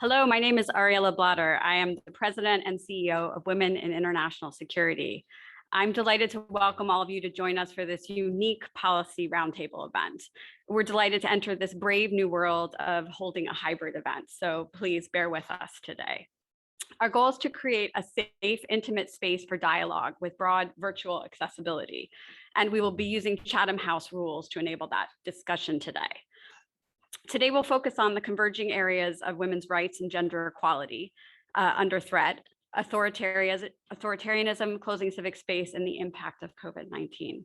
Hello, my name is Ariella Blatter. I am the President and CEO of Women in International Security. I'm delighted to welcome all of you to join us for this unique policy roundtable event. We're delighted to enter this brave new world of holding a hybrid event, so please bear with us today. Our goal is to create a safe, intimate space for dialogue with broad virtual accessibility, and we will be using Chatham House rules to enable that discussion today. Today, we'll focus on the converging areas of women's rights and gender equality under threat, authoritarianism, closing civic space, and the impact of COVID-19.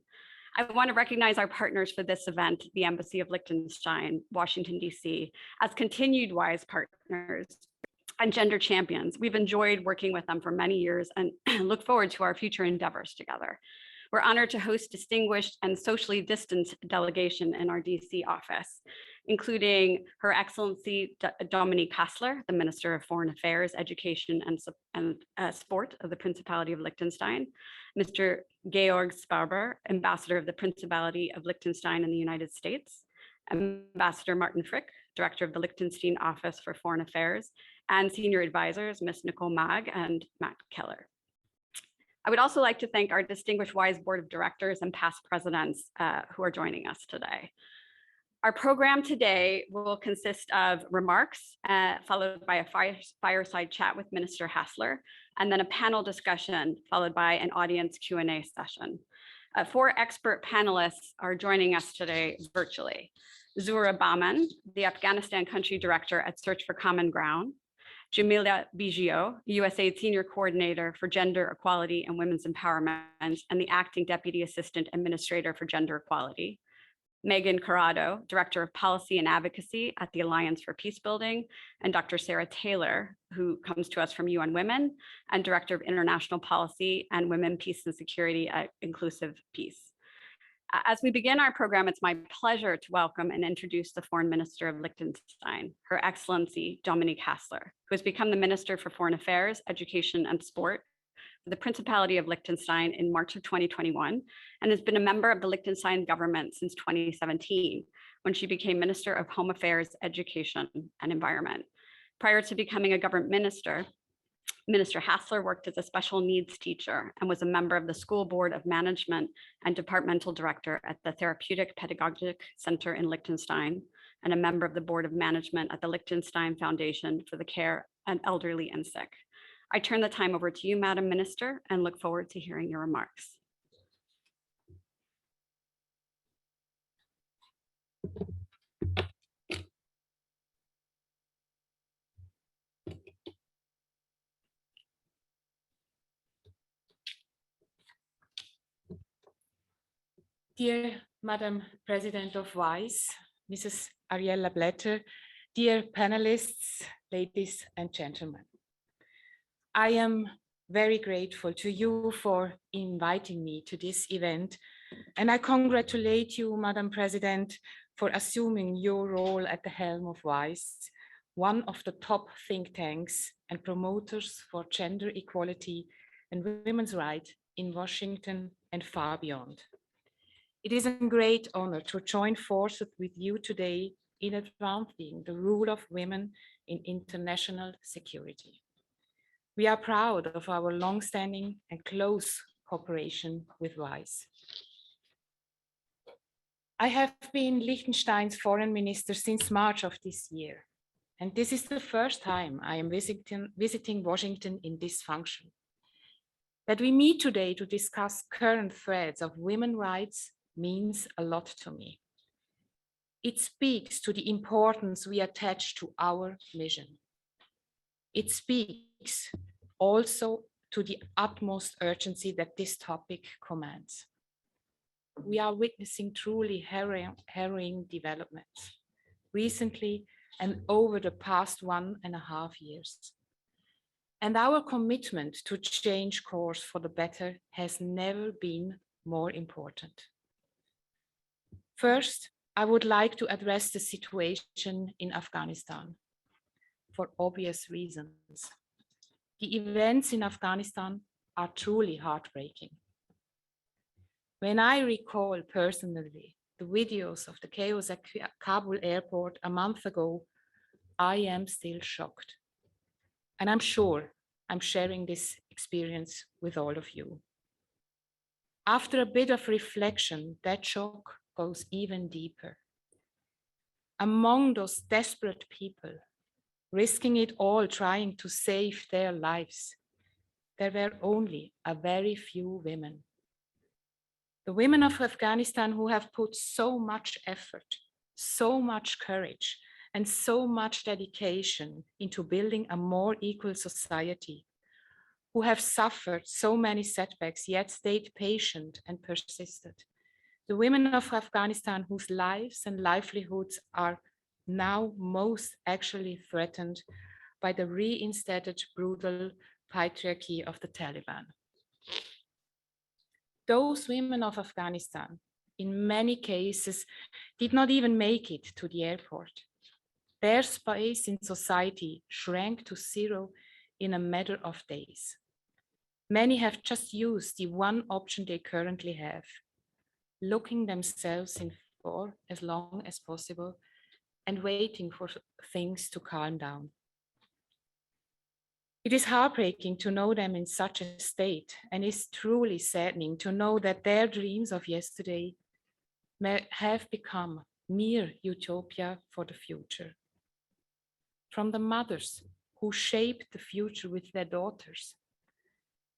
I want to recognize our partners for this event, the Embassy of Liechtenstein, Washington, D.C., as continued WISE partners and gender champions. We've enjoyed working with them for many years and look forward to our future endeavors together. We're honored to host distinguished and socially distanced delegation in our DC office, including Her Excellency Dominique Hassler, the Minister of Foreign Affairs, Education and Sport of the Principality of Liechtenstein, Mr. Georg Sparber, Ambassador of the Principality of Liechtenstein in the United States, Ambassador Martin Frick, Director of the Liechtenstein Office for Foreign Affairs, and Senior Advisors, Ms. Nicole Mag and Matt Keller. I would also like to thank our distinguished WISE Board of Directors and past presidents who are joining us today. Our program today will consist of remarks, followed by a fireside chat with Minister Hassler, and then a panel discussion, followed by an audience Q&A session. 4 expert panelists are joining us today virtually. Zura Bahman, the Afghanistan Country Director at Search for Common Ground, Jamila Biggio, USAID Senior Coordinator for Gender Equality and Women's Empowerment and the Acting Deputy Assistant Administrator for Gender Equality, Megan Corrado, Director of Policy and Advocacy at the Alliance for Peacebuilding, and Dr. Sarah Taylor, who comes to us from UN Women and Director of International Policy and Women, Peace and Security at Inclusive Peace. As we begin our program, it's my pleasure to welcome and introduce the Foreign Minister of Liechtenstein, Her Excellency Dominique Hassler, who has become the Minister for Foreign Affairs, Education and Sport for the Principality of Liechtenstein in March of 2021, and has been a member of the Liechtenstein government since 2017, when she became Minister of Home Affairs, Education and Environment. Prior to becoming a government minister, Minister Hassler worked as a special needs teacher and was a member of the School Board of Management and Departmental Director at the Therapeutic Pedagogic Center in Liechtenstein, and a member of the Board of Management at the Liechtenstein Foundation for the Care of Elderly and Sick. I turn the time over to you, Madam Minister, and look forward to hearing your remarks. Dear Madam President of WISE, Mrs. Ariella Blatter, dear panelists, ladies and gentlemen. I am very grateful to you for inviting me to this event, and I congratulate you, Madam President, for assuming your role at the helm of WISE, one of the top think tanks and promoters for gender equality and women's rights in Washington and far beyond. It is a great honor to join forces with you today in advancing the role of women in international security. We are proud of our long-standing and close cooperation with WISE. I have been Liechtenstein's foreign minister since March of this year, and this is the first time I am visiting Washington in this function. That we meet today to discuss current threats of women's rights means a lot to me. It speaks to the importance we attach to our mission. It speaks also to the utmost urgency that this topic commands. We are witnessing truly harrowing developments recently and over the past 1.5 years. And our commitment to change course for the better has never been more important. First, I would like to address the situation in Afghanistan for obvious reasons. The events in Afghanistan are truly heartbreaking. When I recall personally the videos of the chaos at Kabul airport a month ago, I am still shocked And I'm sure I'm sharing this experience with all of you. After a bit of reflection, that shock goes even deeper. Among those desperate people, risking it all trying to save their lives, there were only a very few women. The women of Afghanistan who have put so much effort, so much courage, and so much dedication into building a more equal society, who have suffered so many setbacks yet stayed patient and persisted. The women of Afghanistan whose lives and livelihoods are now most actually threatened by the reinstated brutal patriarchy of the Taliban. Those women of Afghanistan, in many cases, did not even make it to the airport. Their space in society shrank to zero in a matter of days. Many have just used the one option they currently have, looking themselves in for as long as possible and waiting for things to calm down. It is heartbreaking to know them in such a state, and it's truly saddening to know that their dreams of yesterday may have become mere utopia for the future. From the mothers who shaped the future with their daughters,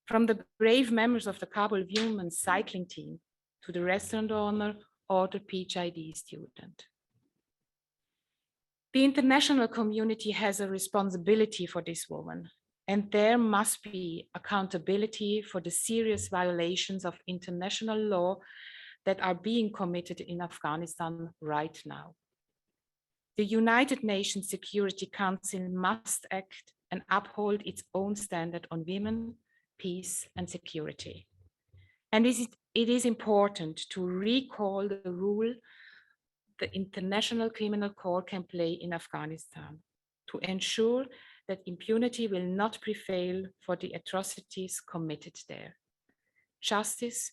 from the brave members of the Kabul Women's cycling team to the restaurant owner or the PhD student. The international community has a responsibility for this woman, and there must be accountability for the serious violations of international law that are being committed in Afghanistan right now. The United Nations Security Council must act and uphold its own standard on women, peace, and security. And it is important to recall the role the International Criminal Court can play in Afghanistan to ensure that impunity will not prevail for the atrocities committed there. Justice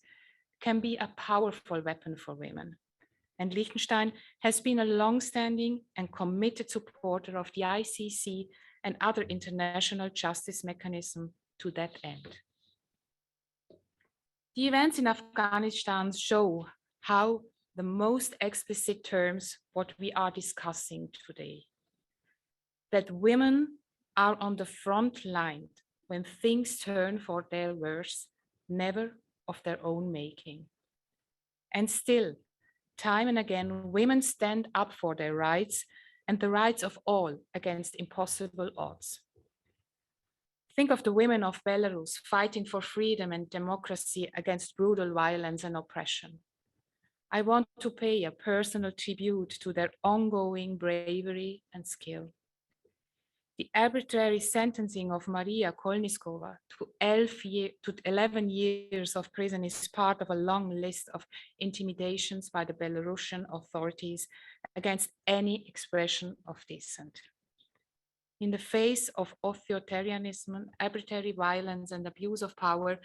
can be a powerful weapon for women, and Liechtenstein has been a long-standing and committed supporter of the ICC and other international justice mechanisms to that end. The events in Afghanistan show how the most explicit terms what we are discussing today, that women are on the front line when things turn for their worse, never of their own making. And still, time and again, women stand up for their rights and the rights of all against impossible odds. Think of the women of Belarus fighting for freedom and democracy against brutal violence and oppression. I want to pay a personal tribute to their ongoing bravery and skill. The arbitrary sentencing of Maria Kolniskova to 11 years of prison is part of a long list of intimidations by the Belarusian authorities against any expression of dissent. In the face of authoritarianism, arbitrary violence, and abuse of power,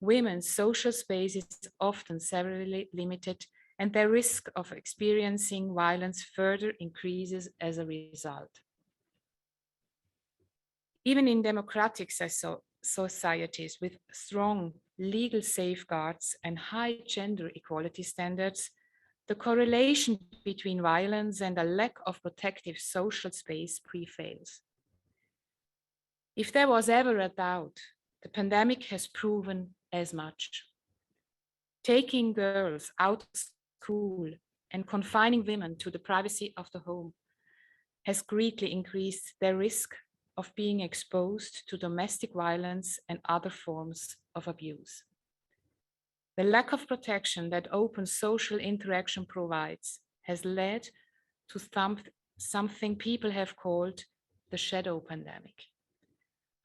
women's social space is often severely limited, and their risk of experiencing violence further increases as a result. Even in democratic societies with strong legal safeguards and high gender equality standards, the correlation between violence and a lack of protective social space prevails. If there was ever a doubt, the pandemic has proven as much. Taking girls out of school and confining women to the privacy of the home has greatly increased their risk of being exposed to domestic violence and other forms of abuse. The lack of protection that open social interaction provides has led to something people have called the shadow pandemic.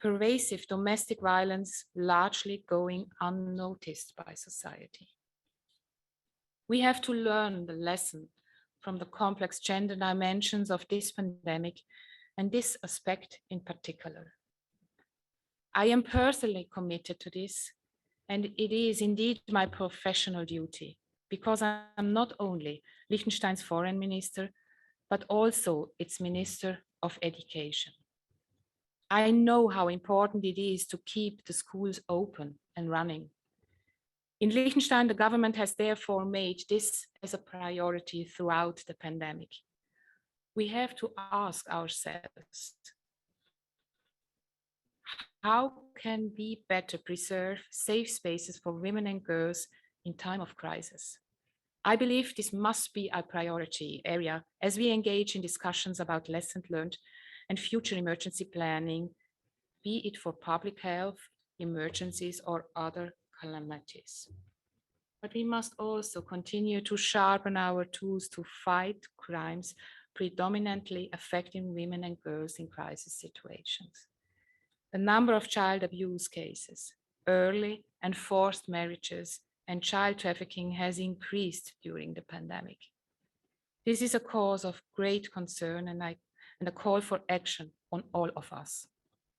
Pervasive domestic violence largely going unnoticed by society. We have to learn the lesson from the complex gender dimensions of this pandemic and this aspect in particular. I am personally committed to this, and it is indeed my professional duty because I'm not only Liechtenstein's foreign minister, but also its Minister of Education. I know how important it is to keep the schools open and running. In Liechtenstein, the government has therefore made this as a priority throughout the pandemic. We have to ask ourselves, how can we better preserve safe spaces for women and girls in time of crisis? I believe this must be a priority area as we engage in discussions about lessons learned and future emergency planning, be it for public health, emergencies, or other calamities. But we must also continue to sharpen our tools to fight crimes predominantly affecting women and girls in crisis situations. The number of child abuse cases, early and forced marriages, and child trafficking has increased during the pandemic. This is a cause of great concern and a call for action on all of us.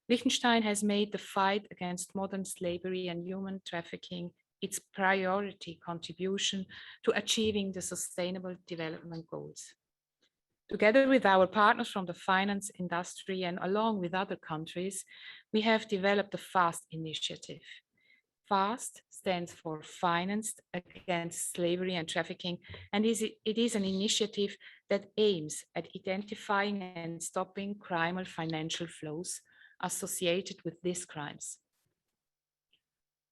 Liechtenstein has made the fight against modern slavery and human trafficking its priority contribution to achieving the Sustainable Development Goals. Together with our partners from the finance industry and along with other countries, we have developed the FAST initiative. FAST stands for Financed Against Slavery and Trafficking, and it is an initiative that aims at identifying and stopping criminal financial flows associated with these crimes.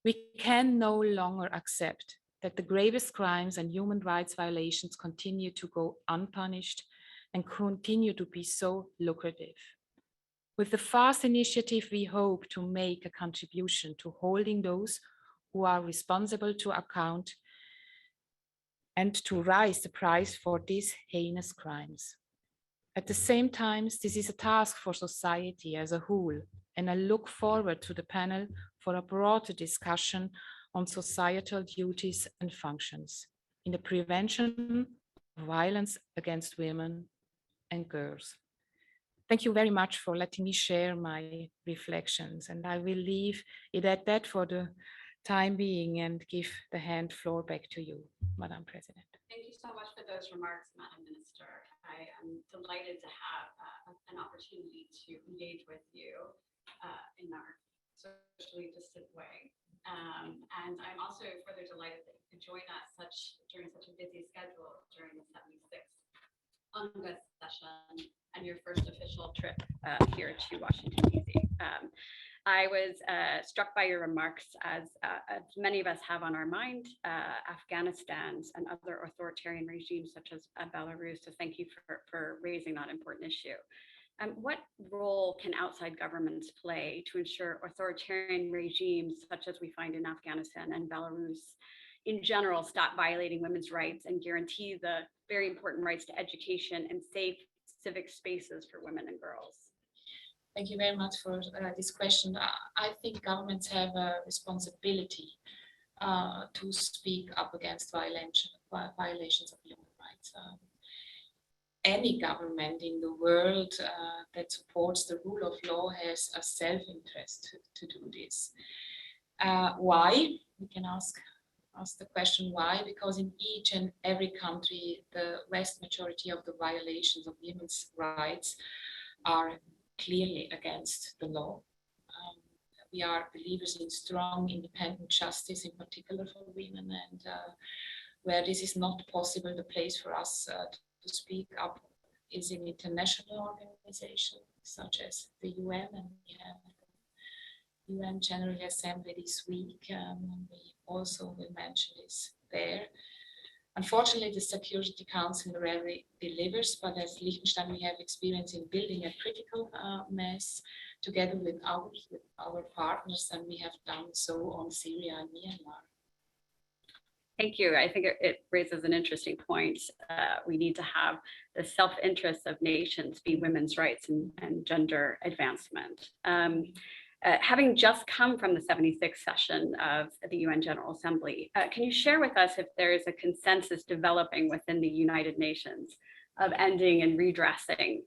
We can no longer accept that the gravest crimes and human rights violations continue to go unpunished and continue to be so lucrative. With the FAST initiative, we hope to make a contribution to holding those who are responsible to account and to raise the price for these heinous crimes. At the same time, this is a task for society as a whole, and I look forward to the panel for a broader discussion on societal duties and functions in the prevention of violence against women and girls. Thank you very much for letting me share my reflections, and I will leave it at that for the time being and give the hand floor back to you, Madam President. Thank you so much for those remarks, Madam Minister. I am delighted to have an opportunity to engage with you in our socially distant way. And I'm also further delighted that you could join us during such a busy schedule during the 76th UNGA session and your first official trip here to Washington, D.C. I was struck by your remarks, as many of us have on our mind, Afghanistan's and other authoritarian regimes such as Belarus. So thank you for raising that important issue. What role can outside governments play to ensure authoritarian regimes such as we find in Afghanistan and Belarus in general stop violating women's rights and guarantee the very important rights to education and safe civic spaces for women and girls? Thank you very much for this question. I think governments have a responsibility to speak up against violations of human rights. Any government in the world that supports the rule of law has a self-interest to do this. Why? We can ask the question why, because in each and every country, the vast majority of the violations of women's rights are clearly against the law. We are believers in strong, independent justice, in particular for women, and where this is not possible, the place for us to speak up is in international organizations such as the UN, and we have the UN General Assembly this week, and we also will mention this there. Unfortunately, the Security Council rarely delivers, but as Liechtenstein, we have experience in building a critical mass together with our partners, and we have done so on Syria and Myanmar. Thank you. I think it raises an interesting point. We need to have the self-interest of nations be women's rights and gender advancement. Having just come from the 76th session of the UN General Assembly, can you share with us if there is a consensus developing within the United Nations of ending and redressing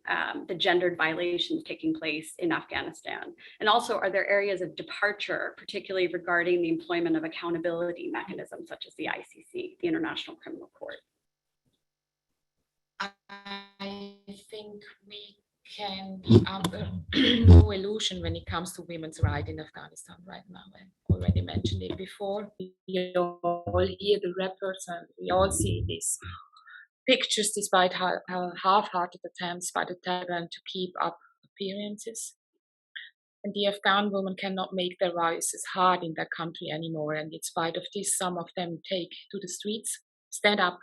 the gendered violations taking place in Afghanistan? And also, are there areas of departure, particularly regarding the employment of accountability mechanisms such as the ICC, the International Criminal Court? I think we can be under no illusion when it comes to women's rights in Afghanistan right now. I already mentioned it before. We all hear the rappers and we all see these pictures despite half-hearted attempts by the Taliban to keep up appearances. And the Afghan women cannot make their voices heard in their country anymore. And in spite of this, some of them take to the streets, stand up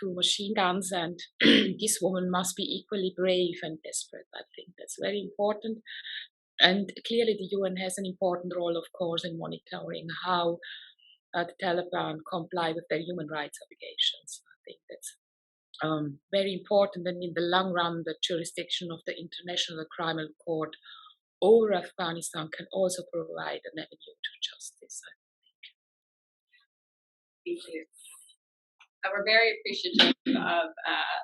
to machine guns, and this woman must be equally brave and desperate. I think that's very important. And clearly the UN has an important role, of course, in monitoring how the Taliban comply with their human rights obligations. I think that's very important. And in the long run, the jurisdiction of the International Criminal Court over Afghanistan can also provide an avenue to justice, I think. Thank you. We're very appreciative of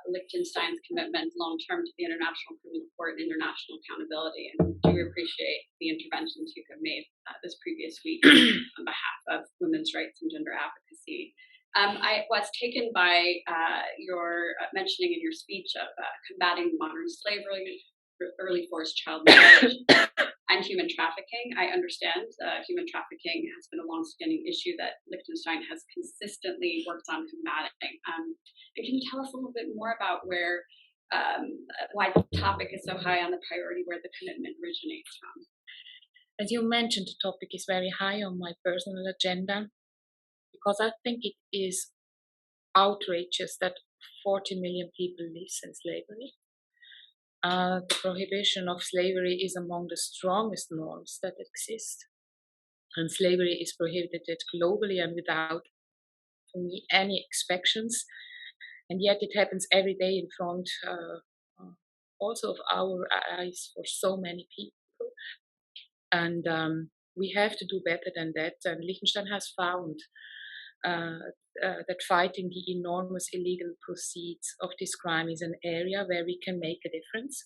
Liechtenstein's commitment long-term to the International Criminal Court and international accountability, and do appreciate the interventions you have made this previous week on behalf of women's rights and gender advocacy. I was taken by your mentioning in your speech of combating modern slavery, early forced child marriage, and human trafficking. I understand human trafficking has been a long-standing issue that Liechtenstein has consistently worked on combating. And can you tell us a little bit more about why the topic is so high on the priority, where the commitment originates from? As you mentioned, the topic is very high on my personal agenda, because I think it is outrageous that 40 million people live in slavery. The prohibition of slavery is among the strongest norms that exist. And slavery is prohibited globally and without, for me, any exceptions. And yet it happens every day in front also of our eyes for so many people. And we have to do better than that. And Liechtenstein has found that fighting the enormous illegal proceeds of this crime is an area where we can make a difference.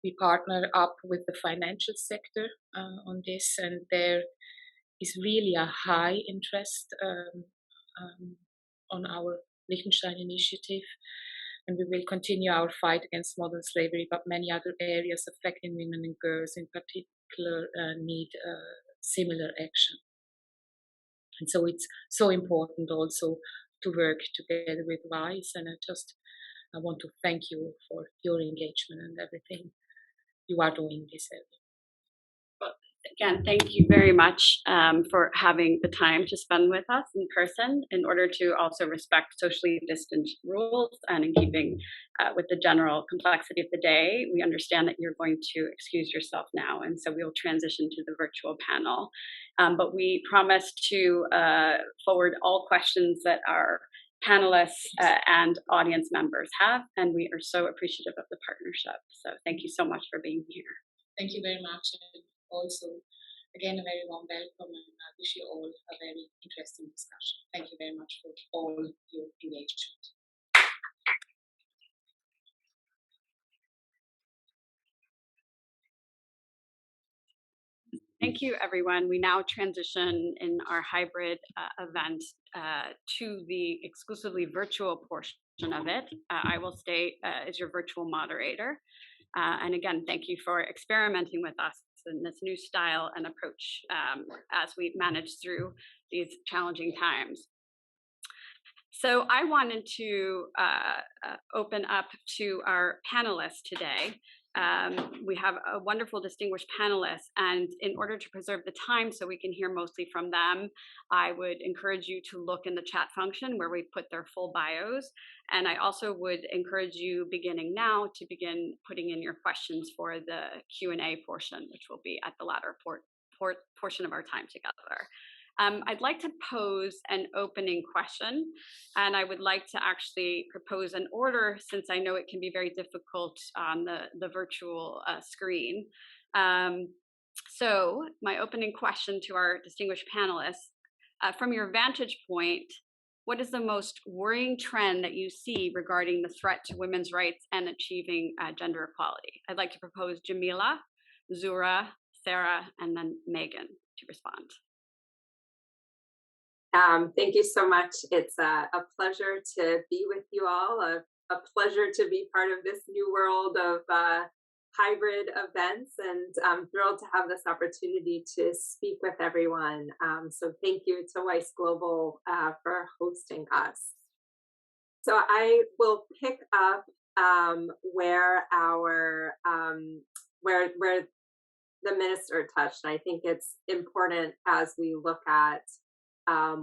We partner up with the financial sector on this, and there is really a high interest on our Liechtenstein initiative. And we will continue our fight against modern slavery, but many other areas affecting women and girls in particular need similar action. And so it's so important also to work together with WISE, and I want to thank you for your engagement and everything you are doing this area. Well, again, thank you very much for having the time to spend with us in person in order to also respect socially distant rules and in keeping with the general complexity of the day. We understand that you're going to excuse yourself now, and so we'll transition to the virtual panel. But we promise to forward all questions that our panelists and audience members have, and we are so appreciative of the partnership. So thank you so much for being here. Thank you very much, and also again a very warm welcome, and I wish you all a very interesting discussion. Thank you very much for all your engagement. Thank you, everyone. We now transition in our hybrid event to the exclusively virtual portion of it. I will stay as your virtual moderator. And again, thank you for experimenting with us in this new style and approach as we manage through these challenging times. So I wanted to open up to our panelists today. We have a wonderful distinguished panelists, and in order to preserve the time so we can hear mostly from them, I would encourage you to look in the chat function where we put their full bios. And I also would encourage you, beginning now, to begin putting in your questions for the Q&A portion, which will be at the latter portion of our time together. I'd like to pose an opening question, and I would like to actually propose an order, since I know it can be very difficult on the virtual screen. So my opening question to our distinguished panelists, from your vantage point, what is the most worrying trend that you see regarding the threat to women's rights and achieving gender equality? I'd like to propose Jamila, Zura, Sarah, and then Megan to respond. Thank you so much. It's a pleasure to be with you all, a a pleasure to be part of this new world of hybrid events, and I'm thrilled to have this opportunity to speak with everyone. So thank you to WISE Global for hosting us. So I will pick up where our where the minister touched. And I think it's important as we look at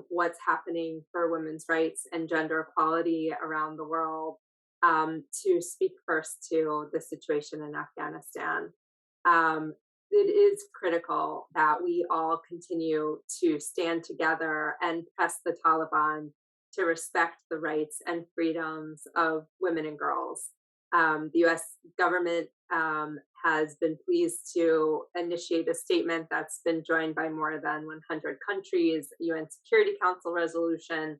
what's happening for women's rights and gender equality around the world, to speak first to the situation in Afghanistan. It is critical that we all continue to stand together and press the Taliban to respect the rights and freedoms of women and girls. The US government has been pleased to initiate a statement that's been joined by more than 100 countries, UN Security Council resolution,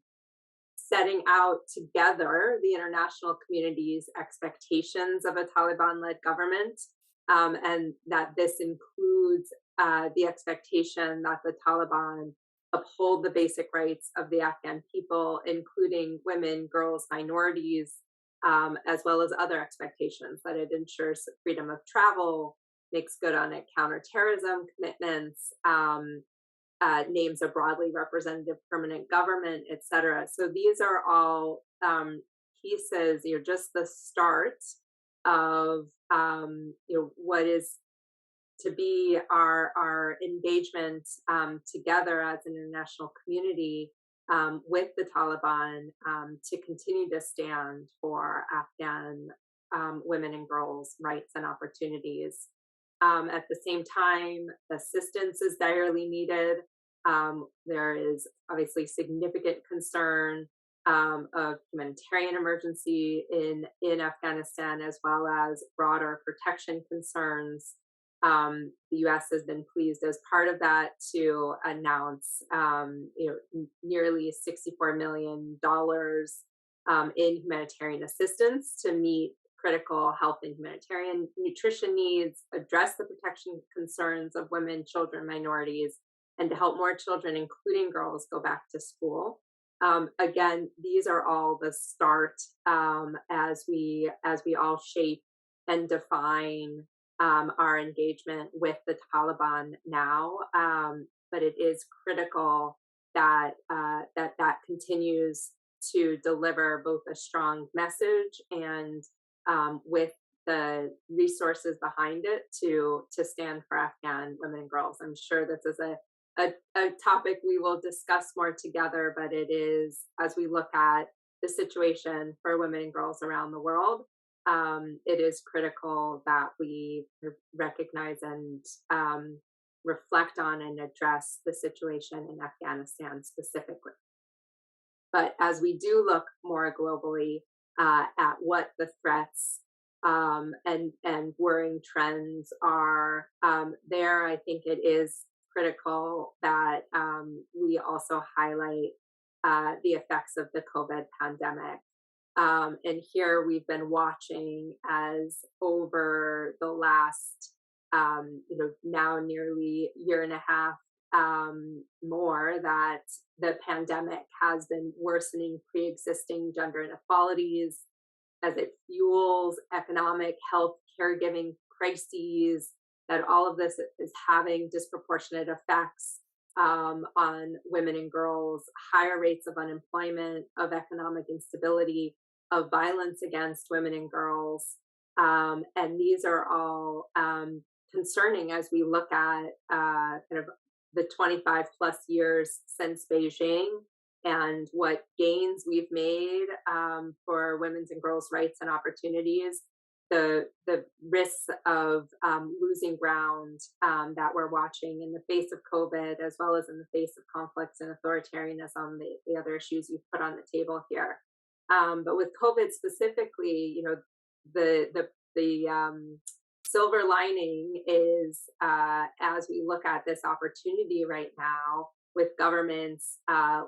setting out together the international community's expectations of a Taliban-led government, and that this includes the expectation that the Taliban uphold the basic rights of the Afghan people, including women, girls, minorities, as well as other expectations, that it ensures freedom of travel, makes good on its counterterrorism commitments, names a broadly representative permanent government, etc. So these are all pieces, just the start of what is to be our engagement together as an international community with the Taliban to continue to stand for Afghan women and girls' rights and opportunities. At the same time, assistance is direly needed. There is obviously significant concern of humanitarian emergency in Afghanistan, as well as broader protection concerns. The U.S. has been pleased as part of that to announce, nearly $64 million in humanitarian assistance to meet critical health and humanitarian nutrition needs, address the protection concerns of women, children, minorities, and to help more children, including girls, go back to school. Again, these are all the start as we all shape and define our engagement with the Taliban now. But it is critical that that continues to deliver both a strong message and with the resources behind it to stand for Afghan women and girls. I'm sure this is a topic we will discuss more together, but it is, as we look at the situation for women and girls around the world, it is critical that we recognize and reflect on and address the situation in Afghanistan specifically. But as we do look more globally at what the threats and worrying trends are there, I think it is critical that we also highlight the effects of the COVID pandemic. And here we've been watching as over the last, now nearly year and a half more, that the pandemic has been worsening pre-existing gender inequalities as it fuels economic, health, caregiving crises, that all of this is having disproportionate effects on women and girls, higher rates of unemployment, of economic instability, of violence against women and girls. And these are all concerning as we look at kind of the 25 plus years since Beijing and what gains we've made for women's and girls' rights and opportunities, the risks of losing ground that we're watching in the face of COVID, as well as in the face of conflicts and authoritarianism, the other issues you've put on the table here. But with COVID specifically, the silver lining is as we look at this opportunity right now with governments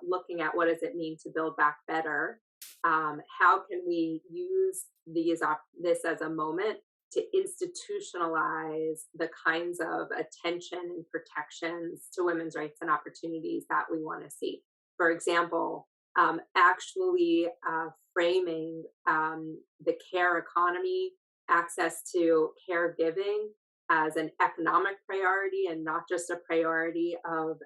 looking at what does it mean to build back better, how can we use this as a moment to institutionalize the kinds of attention and protections to women's rights and opportunities that we want to see. For example, actually framing the care economy, access to caregiving as an economic priority and not just a priority of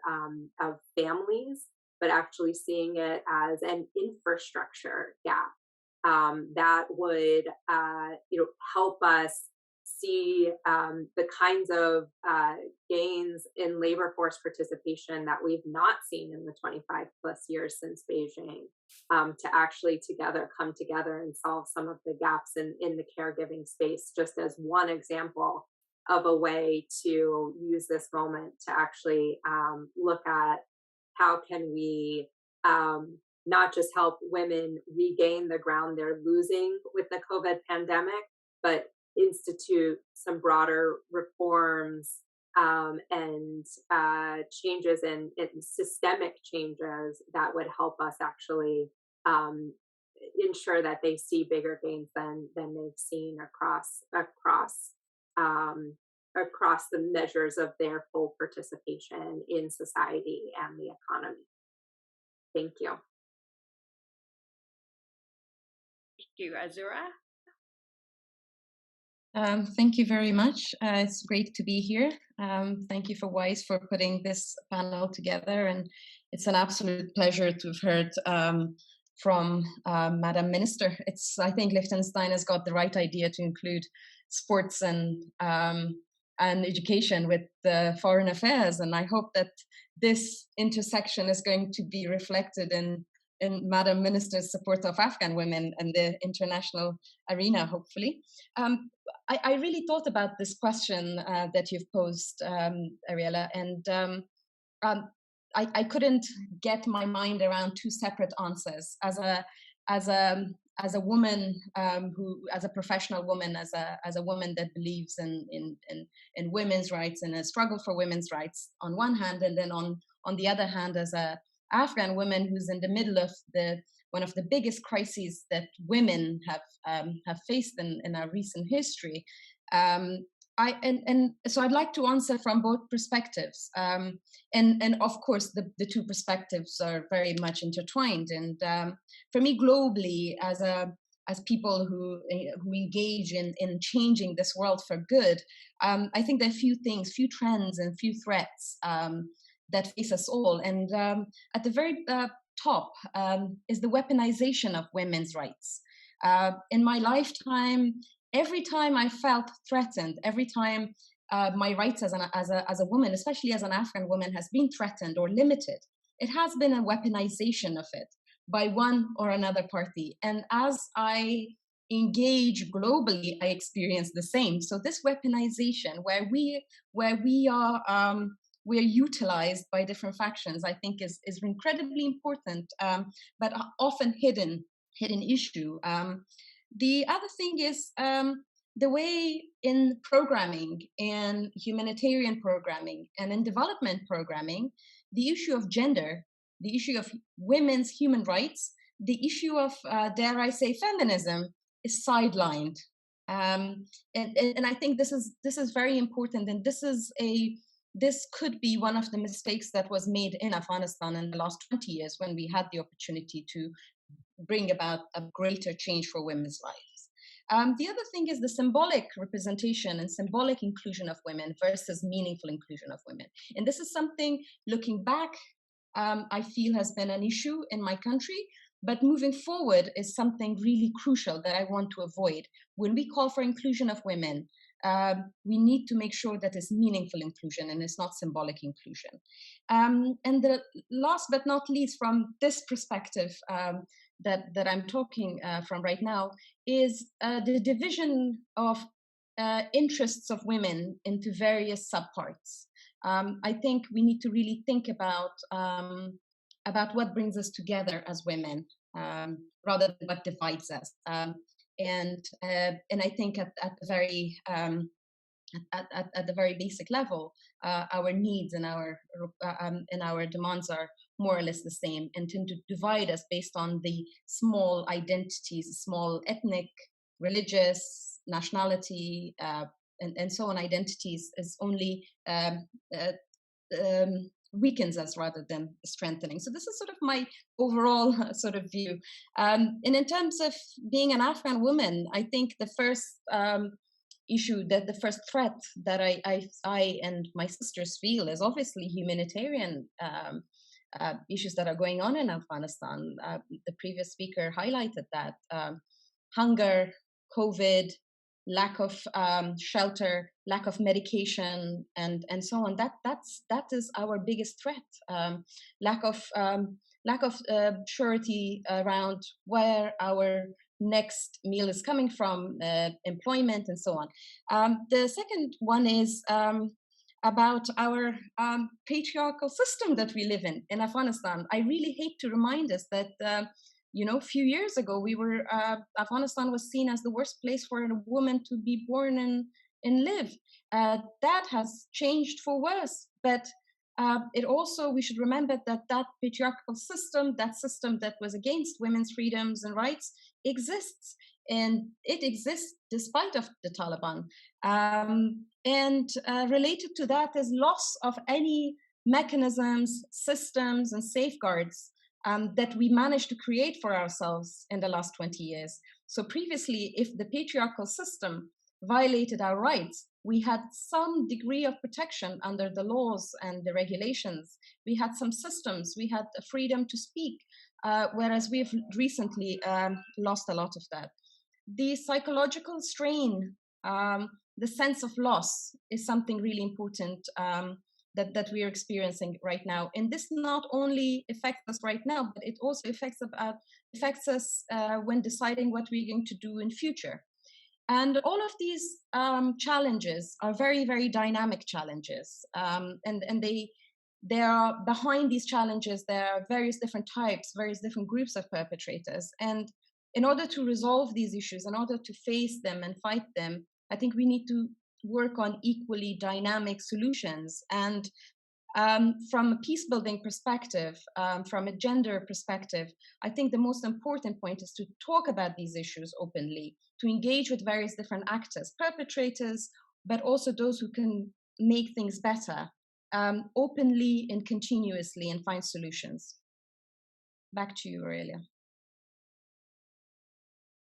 families, but actually seeing it as an infrastructure gap that would help us see the kinds of gains in labor force participation that we've not seen in the 25 plus years since Beijing, to actually come together and solve some of the gaps in the caregiving space, just as one example of a way to use this moment to actually look at how can we not just help women regain the ground they're losing with the COVID pandemic, but institute some broader reforms and changes in systemic changes that would help us actually ensure that they see bigger gains than they've seen across the measures of their full participation in society and the economy. Thank you. Thank you, Azura. Thank you very much. It's great to be here. Thank you for WISE for putting this panel together, and it's an absolute pleasure to have heard from Madam Minister. I think Liechtenstein has got the right idea to include sports and education with foreign affairs, and I hope that this intersection is going to be reflected in Madam Minister's support of Afghan women and the international arena, hopefully. I really thought about this question that you've posed, Ariella, and I couldn't get my mind around two separate answers. As a woman as a professional woman, as a woman that believes in women's rights and a struggle for women's rights on one hand, and then on the other hand, as a Afghan woman who's in the middle of one of the biggest crises that women have faced in our recent history. So I'd like to answer from both perspectives, and of course the two perspectives are very much intertwined. And for me, globally, as people who engage in changing this world for good, I think there are few trends and few threats that face us all. And at the very top is the weaponization of women's rights. In my lifetime, every time I felt threatened, every time my rights as a woman, especially as an Afghan woman, has been threatened or limited, it has been a weaponization of it by one or another party. And as I engage globally, I experience the same. So this weaponization, where we are we're utilized by different factions, I think is incredibly important, but often hidden issue. The other thing is the way in programming, in humanitarian programming, and in development programming, the issue of gender, the issue of women's human rights, the issue of, dare I say, feminism is sidelined. And I think this is very important, and this could be one of the mistakes that was made in Afghanistan in the last 20 years when we had the opportunity to bring about a greater change for women's lives. The other thing is the symbolic representation and symbolic inclusion of women versus meaningful inclusion of women. And this is something, looking back, I feel has been an issue in my country, but moving forward is something really crucial that I want to avoid. When we call for inclusion of women, we need to make sure that it's meaningful inclusion and it's not symbolic inclusion. And the last but not least, from this perspective that I'm talking from right now, is the division of interests of women into various subparts. I think we need to really think about what brings us together as women, rather than what divides us. And I think at the very basic level, our needs and our demands are more or less the same, and tend to divide us based on the small identities, small ethnic, religious, nationality, and so on identities is only weakens us rather than strengthening. So this is sort of my overall sort of view. And in terms of being an Afghan woman, I think the first issue, that the first threat that I and my sisters feel is obviously humanitarian issues that are going on in Afghanistan. The previous speaker highlighted that. Hunger, COVID, lack of shelter, lack of medication, and so on. That is our biggest threat. Lack of surety around where our next meal is coming from, employment, and so on. The second one is about our patriarchal system that we live in Afghanistan. I really hate to remind us that a few years ago, Afghanistan was seen as the worst place for a woman to be born and live. That has changed for worse, but we should remember that patriarchal system, that system that was against women's freedoms and rights, exists, and it exists despite of the Taliban. And related to that is loss of any mechanisms, systems, and safeguards that we managed to create for ourselves in the last 20 years. So previously, if the patriarchal system violated our rights, we had some degree of protection under the laws and the regulations. We had some systems, we had a freedom to speak, whereas we've recently lost a lot of that. The psychological strain, the sense of loss is something really important that we are experiencing right now. And this not only affects us right now, but it also affects us when deciding what we're going to do in future. And all of these challenges are very, very dynamic challenges. And they are behind these challenges, there are various different types, various different groups of perpetrators. And in order to resolve these issues, in order to face them and fight them, I think we need to work on equally dynamic solutions. And from a peace building perspective, from a gender perspective, I think the most important point is to talk about these issues openly, to engage with various different actors, perpetrators, but also those who can make things better, openly and continuously, and find solutions. Back to you, Aurelia.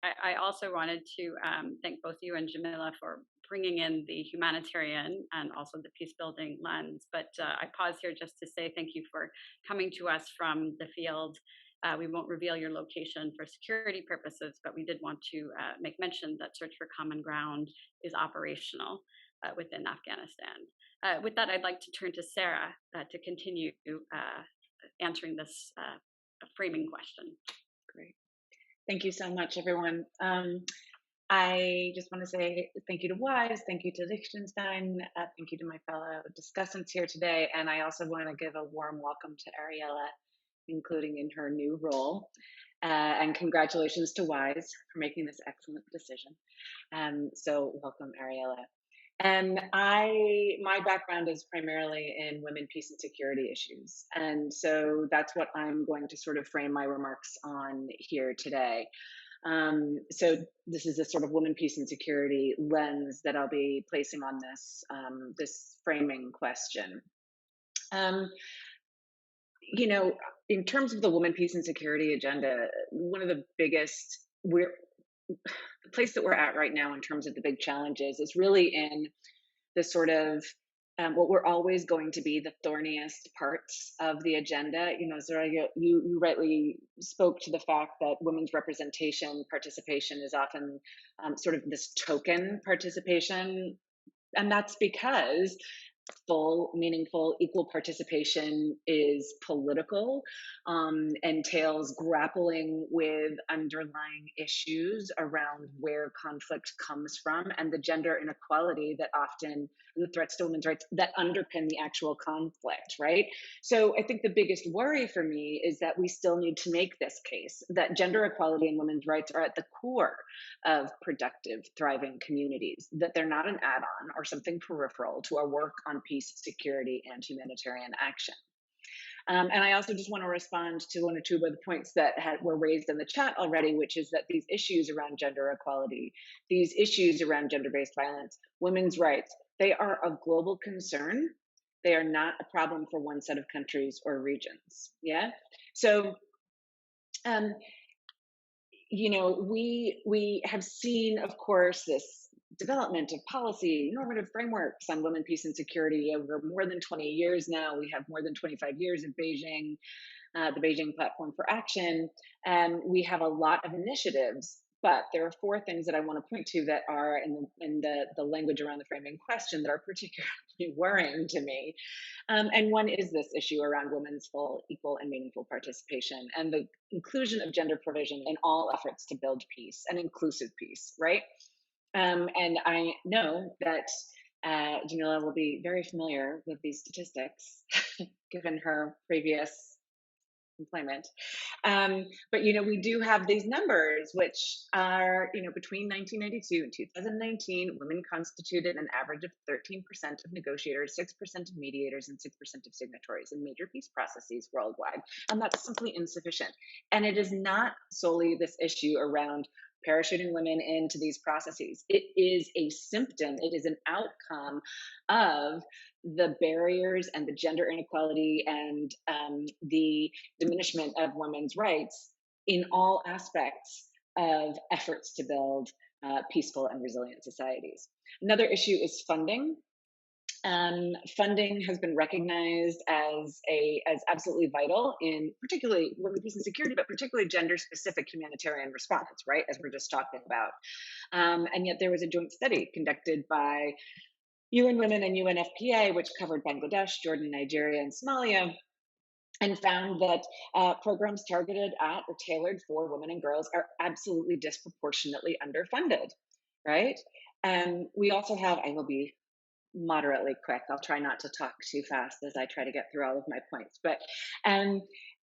I also wanted to thank both you and Jamila for bringing in the humanitarian and also the peace building lens. But I pause here just to say thank you for coming to us from the field. We won't reveal your location for security purposes, but we did want to make mention that Search for Common Ground is operational within Afghanistan. With that, I'd like to turn to Sarah to continue answering this framing question. Great. Thank you so much, everyone. I just want to say thank you to WISE, thank you to Liechtenstein, thank you to my fellow discussants here today, and I also want to give a warm welcome to Ariella, including in her new role, and congratulations to WISE for making this excellent decision. So welcome, Ariella. And my background is primarily in women, peace, and security issues. And so that's what I'm going to sort of frame my remarks on here today. So this is a sort of women, peace, and security lens that I'll be placing on this, this framing question. You know, in terms of the women, peace, and security agenda, one of the biggest, the place that we're at right now in terms of the big challenges is really in the sort of what we're always going to be the thorniest parts of the agenda. You know, Soraya, you rightly spoke to the fact that women's representation, participation is often sort of this token participation. And that's because full, meaningful, equal participation is political, entails grappling with underlying issues around where conflict comes from and the gender inequality that often, and the threats to women's rights that underpin the actual conflict, right? So I think the biggest worry for me is that we still need to make this case that gender equality and women's rights are at the core of productive, thriving communities, that they're not an add-on or something peripheral to our work on peace, security, and humanitarian action. And I also just want to respond to one or two of the points that were raised in the chat already, which is that these issues around gender equality, these issues around gender-based violence, women's rights, they are of global concern They are not a problem for one set of countries or regions. Yeah. So, you know, we have seen, of course, this development of policy, normative frameworks on women, peace, and security over more than 20 years now. We have more than 25 years of Beijing, the Beijing Platform for Action, and we have a lot of initiatives. But there are four things that I want to point to that are in the language around the framing question that are particularly worrying to me. And one is this issue around women's full, equal, and meaningful participation and the inclusion of gender provision in all efforts to build peace and inclusive peace, right? And I know that Jamila will be very familiar with these statistics, given her previous employment. But, you know, we do have these numbers, which are, you know, between 1992 and 2019, women constituted an average of 13% of negotiators, 6% of mediators, and 6% of signatories in major peace processes worldwide. And that's simply insufficient. And it is not solely this issue around parachuting women into these processes. It is a symptom, it is an outcome of the barriers and the gender inequality and the diminishment of women's rights in all aspects of efforts to build peaceful and resilient societies. Another issue is funding. Funding has been recognized as absolutely vital in particularly women, peace, and security, but particularly gender-specific humanitarian response, right, as we're just talking about. And yet there was a joint study conducted by UN Women and UNFPA, which covered Bangladesh, Jordan, Nigeria, and Somalia, and found that programs targeted at or tailored for women and girls are absolutely disproportionately underfunded, right? And we also have, I will be moderately quick. I'll try not to talk too fast as I try to get through all of my points. But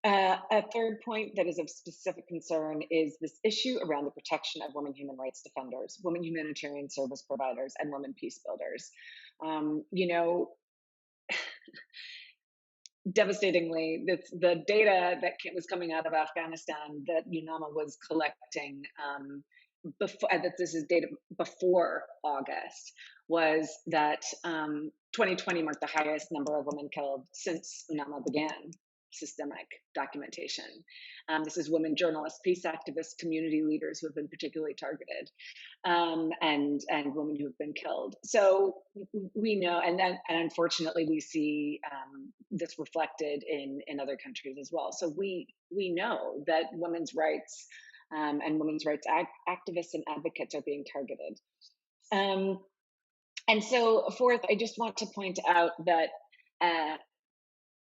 a third point that is of specific concern is this issue around the protection of women human rights defenders, women humanitarian service providers, and women peace builders. You know, devastatingly, the data that was coming out of Afghanistan that UNAMA was collecting before, that this is data before August, was that 2020 marked the highest number of women killed since UNAMA began systemic documentation. This is women journalists, peace activists, community leaders who have been particularly targeted, and women who have been killed. So we know, and unfortunately we see this reflected in other countries as well. So we know that women's rights and women's rights activists and advocates are being targeted. And so fourth, I just want to point out that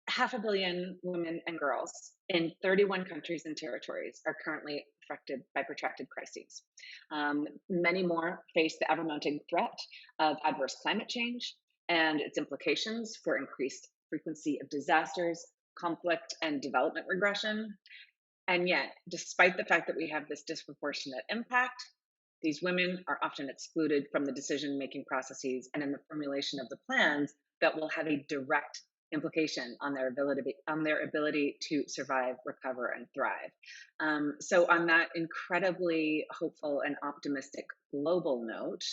500 million women and girls in 31 countries and territories are currently affected by protracted crises. Many more face the ever-mounting threat of adverse climate change and its implications for increased frequency of disasters, conflict, and development regression. And yet, despite the fact that we have this disproportionate impact, these women are often excluded from the decision-making processes and in the formulation of the plans that will have a direct implication on their ability to survive, recover, and thrive. So on that incredibly hopeful and optimistic global note,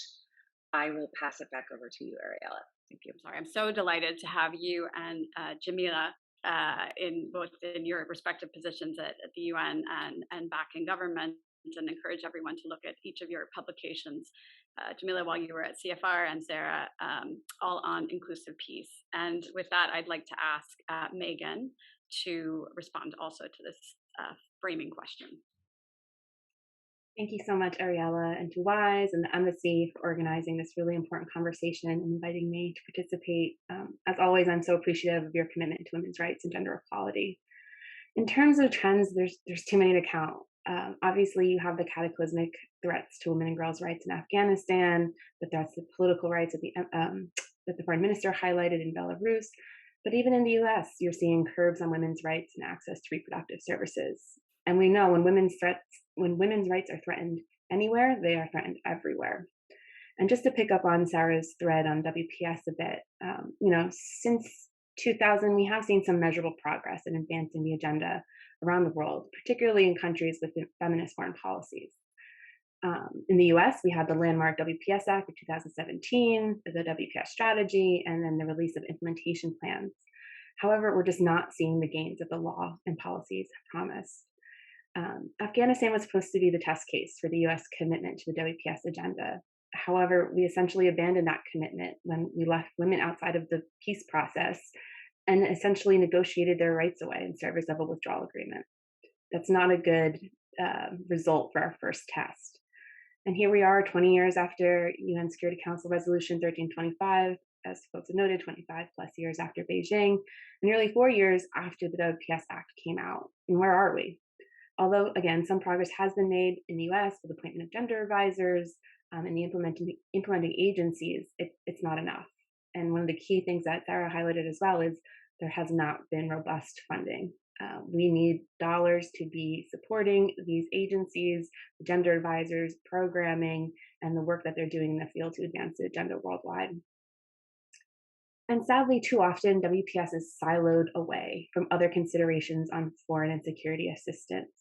I will pass it back over to you, Ariella. Thank you. Sorry, I'm so delighted to have you and Jamila in both in your respective positions at the UN and back in government, and encourage everyone to look at each of your publications, Jamila, while you were at CFR, and Sarah, all on inclusive peace. And with that, I'd like to ask Megan to respond also to this framing question. Thank you so much, Ariella, and to WISE and the Embassy for organizing this really important conversation and inviting me to participate. As always, I'm so appreciative of your commitment to women's rights and gender equality. In terms of trends, there's too many to count. Obviously, you have the cataclysmic threats to women and girls' rights in Afghanistan, the threats to political rights that the foreign minister highlighted in Belarus. But even in the US, you're seeing curbs on women's rights and access to reproductive services. And we know when women's rights are threatened anywhere, they are threatened everywhere. And just to pick up on Sarah's thread on WPS a bit, since 2000, we have seen some measurable progress in advancing the agenda around the world, particularly in countries with feminist foreign policies. In the US, we had the landmark WPS Act of 2017, the WPS strategy, and then the release of implementation plans. However, we're just not seeing the gains that the law and policies have promised. Afghanistan was supposed to be the test case for the US commitment to the WPS agenda. However, we essentially abandoned that commitment when we left women outside of the peace process and essentially negotiated their rights away in service of a withdrawal agreement. That's not a good result for our first test. And here we are 20 years after UN Security Council Resolution 1325, as folks have noted, 25 plus years after Beijing, and nearly 4 years after the WPS Act came out. And where are we? Although, again, some progress has been made in the US with the appointment of gender advisors and the implementing agencies, it's not enough. And one of the key things that Sarah highlighted as well is there has not been robust funding. We need dollars to be supporting these agencies, gender advisors, programming, and the work that they're doing in the field to advance the agenda worldwide. And sadly, too often, WPS is siloed away from other considerations on foreign and security assistance.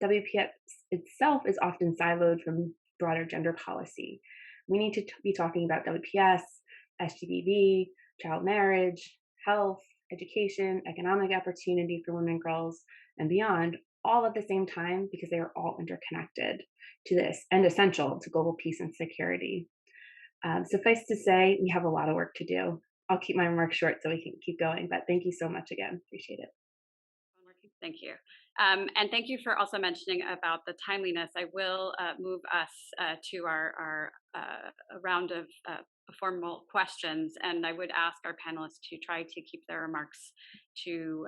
WPS itself is often siloed from broader gender policy. We need to be talking about WPS, SGBV, child marriage, health, education, economic opportunity for women, girls, and beyond, all at the same time because they are all interconnected to this and essential to global peace and security. Suffice to say, we have a lot of work to do. I'll keep my remarks short so we can keep going, but thank you so much again. Appreciate it. Thank you. And thank you for also mentioning about the timeliness. I will move us to our round of formal questions, and I would ask our panelists to try to keep their remarks to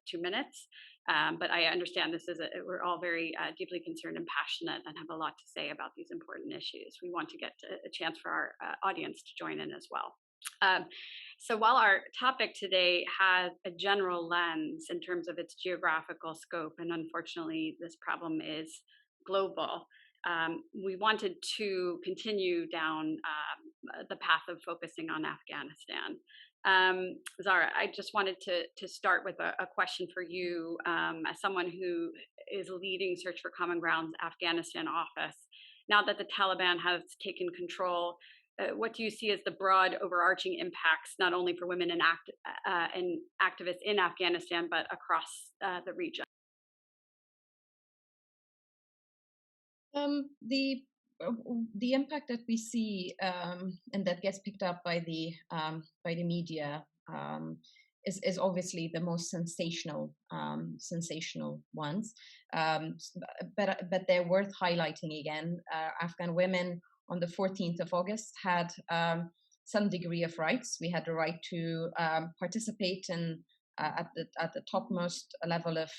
2 minutes. But I understand we're all very deeply concerned and passionate and have a lot to say about these important issues. We want to get a chance for our audience to join in as well. So while our topic today has a general lens in terms of its geographical scope, and unfortunately this problem is global, we wanted to continue down the path of focusing on Afghanistan. Zara, I just wanted to start with a question for you as someone who is leading Search for Common Ground's Afghanistan office. Now that the Taliban has taken control, what do you see as the broad overarching impacts, not only for women and activists in Afghanistan, but across the region? The impact that we see and that gets picked up by the media is obviously the most sensational ones, but they're worth highlighting again. Afghan women on the 14th of August had some degree of rights. We had the right to participate in at the topmost level of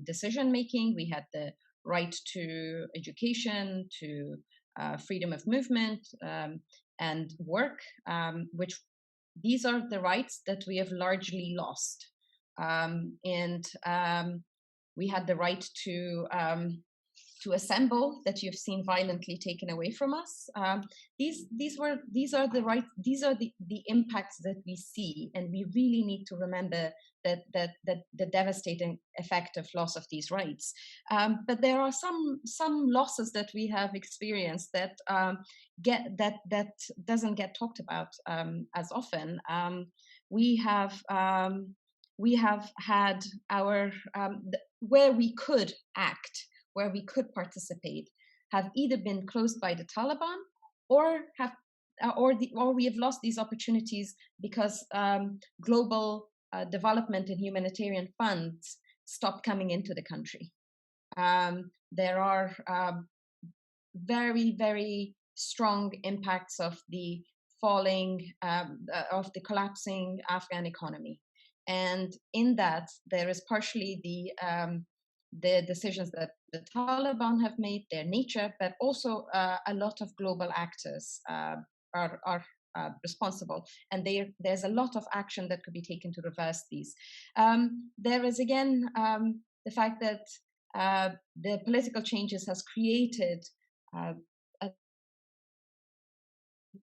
decision making. We had the right to education, to freedom of movement, and work, which these are the rights that we have largely lost. And we had the right to assemble, that you've seen violently taken away from us. These are the rights. These are the impacts that we see, and we really need to remember that the devastating effect of loss of these rights. But there are some losses that we have experienced that that doesn't get talked about as often. We have had our where we could act, where we could participate, have either been closed by the Taliban or we have lost these opportunities because global development and humanitarian funds stopped coming into the country. There are very, very strong impacts of the of the collapsing Afghan economy. And in that, there is partially the decisions that the Taliban have made, their nature, but also a lot of global actors are responsible. And there's a lot of action that could be taken to reverse these. There is, again, the fact that the political changes has created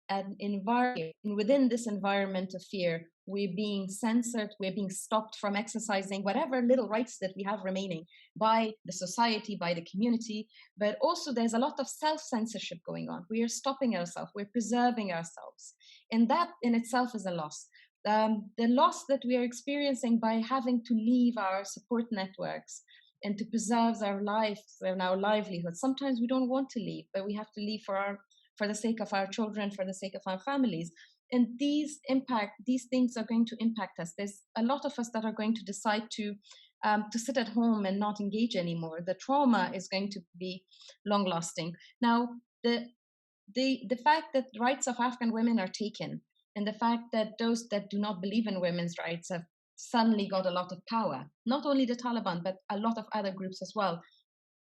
an environment, within this environment of fear, we're being censored, we're being stopped from exercising whatever little rights that we have remaining by the society, by the community. But also there's a lot of self-censorship going on. We are stopping ourselves, we're preserving ourselves. And that in itself is a loss. The loss that we are experiencing by having to leave our support networks and to preserve our lives and our livelihood. Sometimes we don't want to leave, but we have to leave for the sake of our children, for the sake of our families. And these things are going to impact us. There's a lot of us that are going to decide to sit at home and not engage anymore. The trauma is going to be long lasting. Now, the fact that rights of Afghan women are taken, and the fact that those that do not believe in women's rights have suddenly got a lot of power, not only the Taliban, but a lot of other groups as well,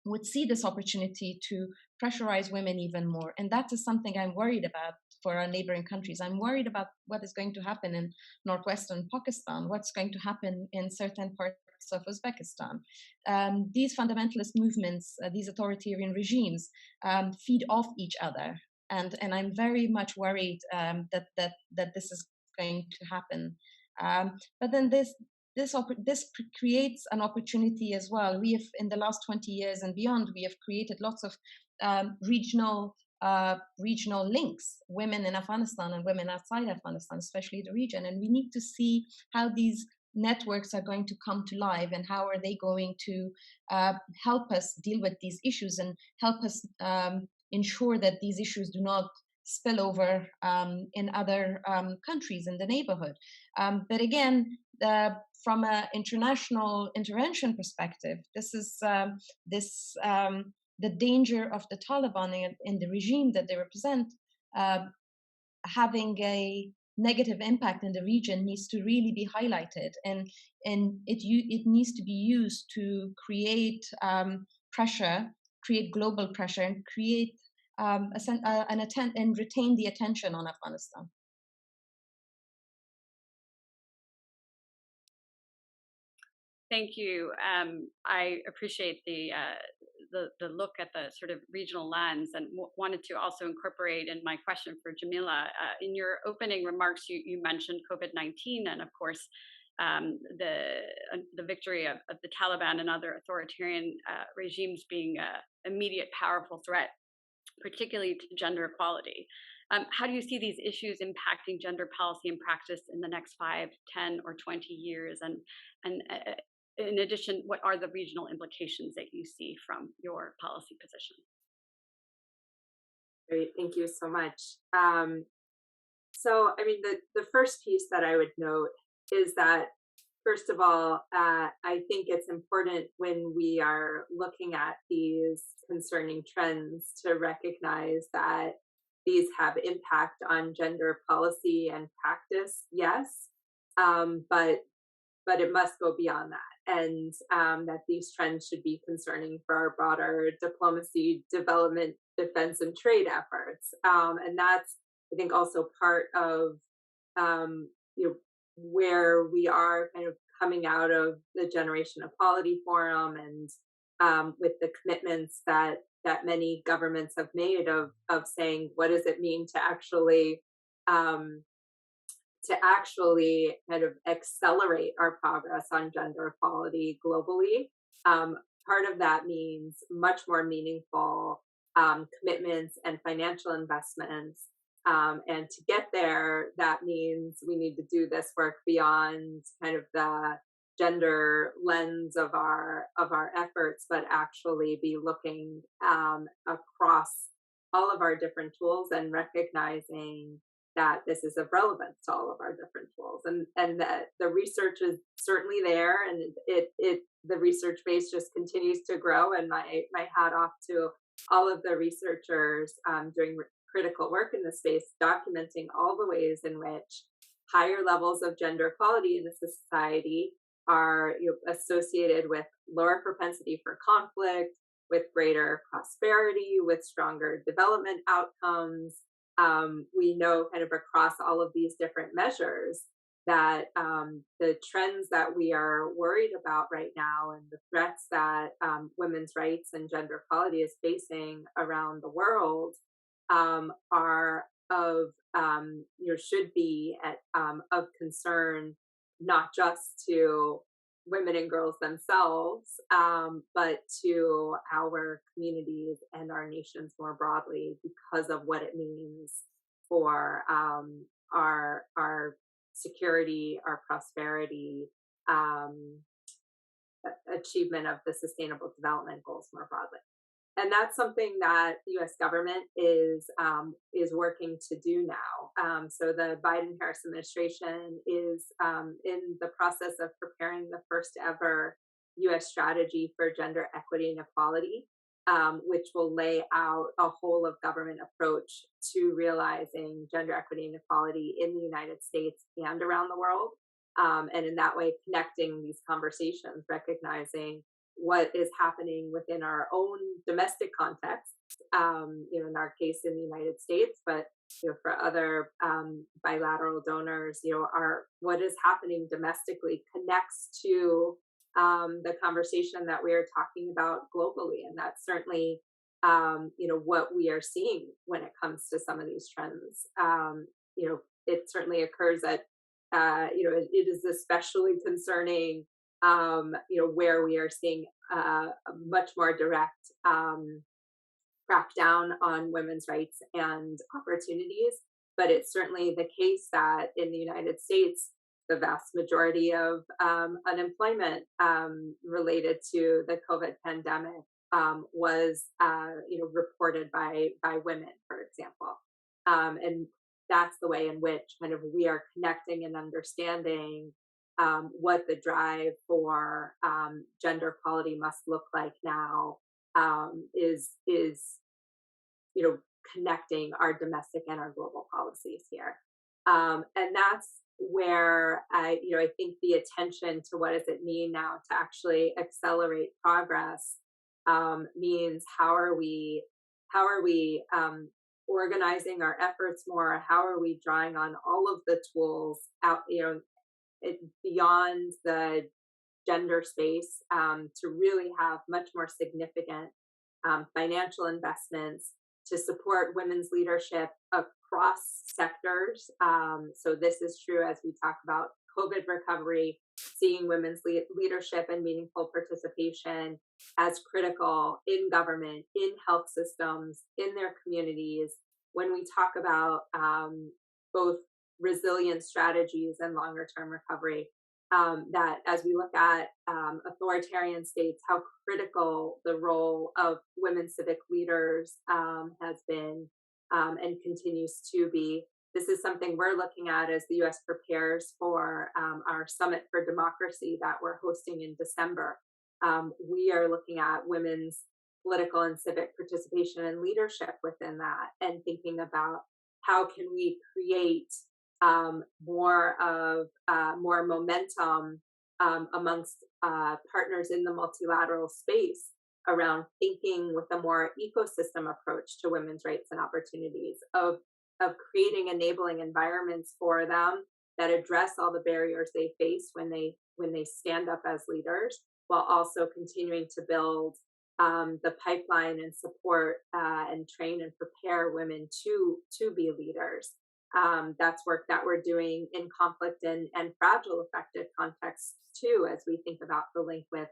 would see this opportunity to pressurize women even more. And that is something I'm worried about for our neighboring countries. I'm worried about what is going to happen in northwestern Pakistan, what's going to happen in certain parts of Uzbekistan. These fundamentalist movements, these authoritarian regimes feed off each other. And I'm very much worried that this is going to happen. But then this creates an opportunity as well. We have, in the last 20 years and beyond, we have created lots of regional links, women in Afghanistan and women outside Afghanistan, especially the region. And we need to see how these networks are going to come to life and how are they going to help us deal with these issues and help us ensure that these issues do not spill over in other countries in the neighborhood. But again, from an international intervention perspective, this is the danger of the Taliban and the regime that they represent having a negative impact in the region needs to really be highlighted, and it needs to be used to create pressure, create global pressure, and create and retain the attention on Afghanistan. Thank you. I appreciate the look at the sort of regional lens, and wanted to also incorporate in my question for Jamila. In your opening remarks, you mentioned COVID-19, and of course, the victory of the Taliban and other authoritarian regimes being an immediate powerful threat, particularly to gender equality. How do you see these issues impacting gender policy and practice in the next 5, 10, or 20 years? And in addition, what are the regional implications that you see from your policy position? Great, thank you so much. So, I mean, the first piece that I would note is that, first of all, I think it's important when we are looking at these concerning trends to recognize that these have impact on gender policy and practice, yes, but it must go beyond that, and that these trends should be concerning for our broader diplomacy, development, defense, and trade efforts. And that's, I think, also part of where we are kind of coming out of the Generation Equality Forum, and with the commitments that many governments have made of saying, what does it mean to actually kind of accelerate our progress on gender equality globally. Part of that means much more meaningful commitments and financial investments. And to get there, that means we need to do this work beyond kind of the gender lens of our efforts, but actually be looking across all of our different tools and recognizing that this is of relevance to all of our different tools, and that the research is certainly there, and the research base just continues to grow. And my hat off to all of the researchers doing critical work in the space, documenting all the ways in which higher levels of gender equality in the society are associated with lower propensity for conflict, with greater prosperity, with stronger development outcomes. We know kind of across all of these different measures that the trends that we are worried about right now and the threats that women's rights and gender equality is facing around the world are should be of concern, not just to women and girls themselves, but to our communities and our nations more broadly, because of what it means for our security, our prosperity, achievement of the Sustainable Development Goals more broadly. And that's something that the U.S. government is working to do now. So the Biden-Harris administration is in the process of preparing the first ever U.S. strategy for gender equity and equality, which will lay out a whole of government approach to realizing gender equity and equality in the United States and around the world. And in that way, connecting these conversations, recognizing what is happening within our own domestic context, in our case in the United States, but for other bilateral donors, what is happening domestically connects to the conversation that we are talking about globally, and that's certainly what we are seeing when it comes to some of these trends. It certainly occurs at it is especially concerning. Where we are seeing a much more direct crackdown on women's rights and opportunities. But it's certainly the case that in the United States, the vast majority of unemployment related to the COVID pandemic was, reported by women, for example. And that's the way in which kind of we are connecting and understanding what the drive for gender equality must look like now is connecting our domestic and our global policies here, and that's where I think the attention to what does it mean now to actually accelerate progress means how are we organizing our efforts more? How are we drawing on all of the tools out beyond the gender space to really have much more significant financial investments to support women's leadership across sectors. So this is true as we talk about COVID recovery, seeing women's leadership and meaningful participation as critical in government, in health systems, in their communities. When we talk about both resilient strategies and longer term recovery, that as we look at authoritarian states, how critical the role of women civic leaders has been and continues to be. This is something we're looking at as the U.S. prepares for our Summit for Democracy that we're hosting in December. We are looking at women's political and civic participation and leadership within that, and thinking about how can we create more momentum amongst partners in the multilateral space around thinking with a more ecosystem approach to women's rights and opportunities, of creating enabling environments for them that address all the barriers they face when they stand up as leaders, while also continuing to build the pipeline and support and train and prepare women to be leaders. That's work that we're doing in conflict and fragile affected contexts too, as we think about the link with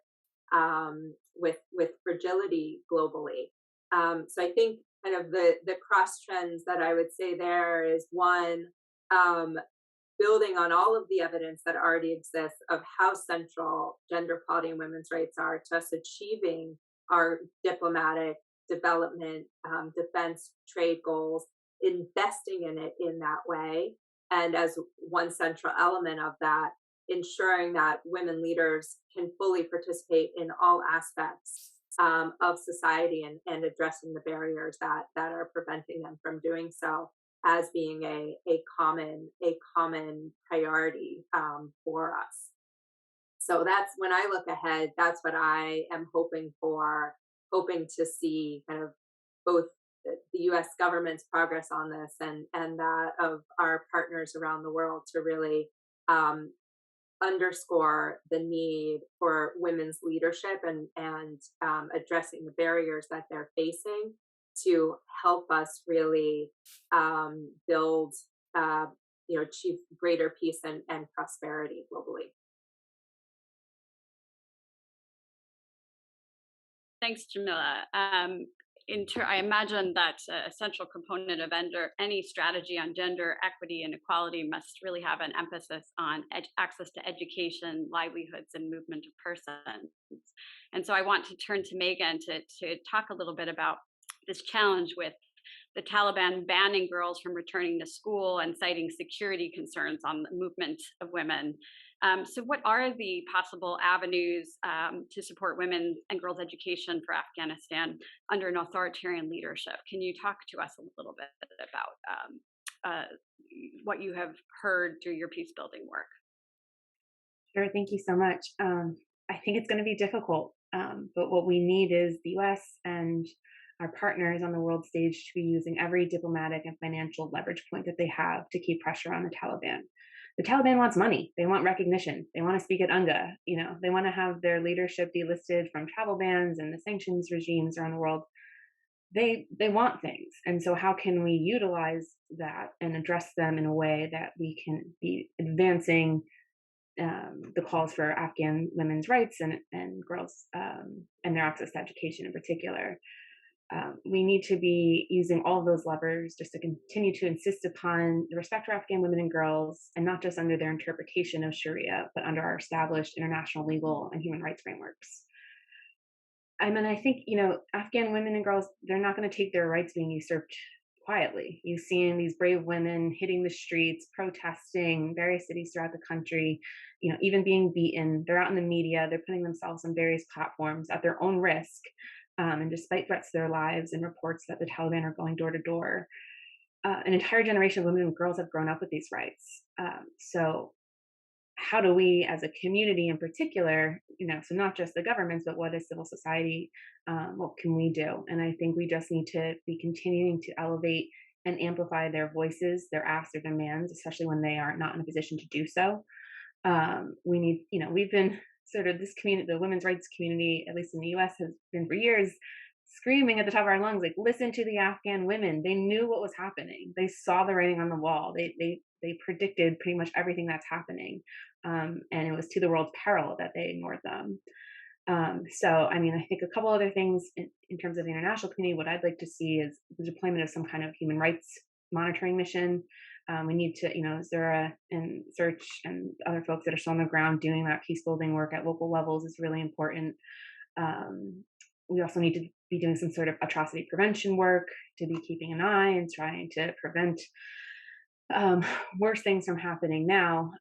fragility globally. So I think kind of the cross trends that I would say there is, one, building on all of the evidence that already exists of how central gender equality and women's rights are to us achieving our diplomatic, development, defense, trade goals, investing in it in that way. And as one central element of that, ensuring that women leaders can fully participate in all aspects of society and addressing the barriers that are preventing them from doing so, as being a common priority for us. So that's, when I look ahead, that's what I am hoping to see, kind of both the U.S. government's progress on this and that of our partners around the world to really underscore the need for women's leadership and addressing the barriers that they're facing, to help us really build, achieve greater peace and prosperity globally. Thanks, Jamila. I imagine that a central component of any strategy on gender equity and equality must really have an emphasis on access to education, livelihoods, and movement of persons. And so I want to turn to Megan to talk a little bit about this challenge with the Taliban banning girls from returning to school and citing security concerns on the movement of women. So what are the possible avenues to support women and girls' education for Afghanistan under an authoritarian leadership? Can you talk to us a little bit about what you have heard through your peace building work? Sure, thank you so much. I think it's going to be difficult, but what we need is the US and our partners on the world stage to be using every diplomatic and financial leverage point that they have to keep pressure on the Taliban. The Taliban wants money. They want recognition. They want to speak at UNGA. They want to have their leadership delisted from travel bans and the sanctions regimes around the world. They want things. And so how can we utilize that and address them in a way that we can be advancing the calls for Afghan women's rights and girls and their access to education in particular? We need to be using all of those levers just to continue to insist upon the respect for Afghan women and girls, and not just under their interpretation of Sharia, but under our established international legal and human rights frameworks. I mean, I think, Afghan women and girls, they're not going to take their rights being usurped quietly. You've seen these brave women hitting the streets, protesting various cities throughout the country, even being beaten. They're out in the media. They're putting themselves on various platforms at their own risk. And despite threats to their lives and reports that the Taliban are going door to door, an entire generation of women and girls have grown up with these rights. So how do we as a community in particular, so not just the governments, but what is civil society, what can we do? And I think we just need to be continuing to elevate and amplify their voices, their asks, their demands, especially when they are not in a position to do so. We need, we've been sort of this community, the women's rights community, at least in the US, has been for years screaming at the top of our lungs, like, listen to the Afghan women. They knew what was happening. They saw the writing on the wall. They predicted pretty much everything that's happening. And it was to the world's peril that they ignored them. So, I mean, I think a couple other things in terms of the international community, what I'd like to see is the deployment of some kind of human rights monitoring mission. We need to, Zura and Search and other folks that are still on the ground doing that peace building work at local levels is really important. We also need to be doing some sort of atrocity prevention work, to be keeping an eye and trying to prevent worse things from happening now.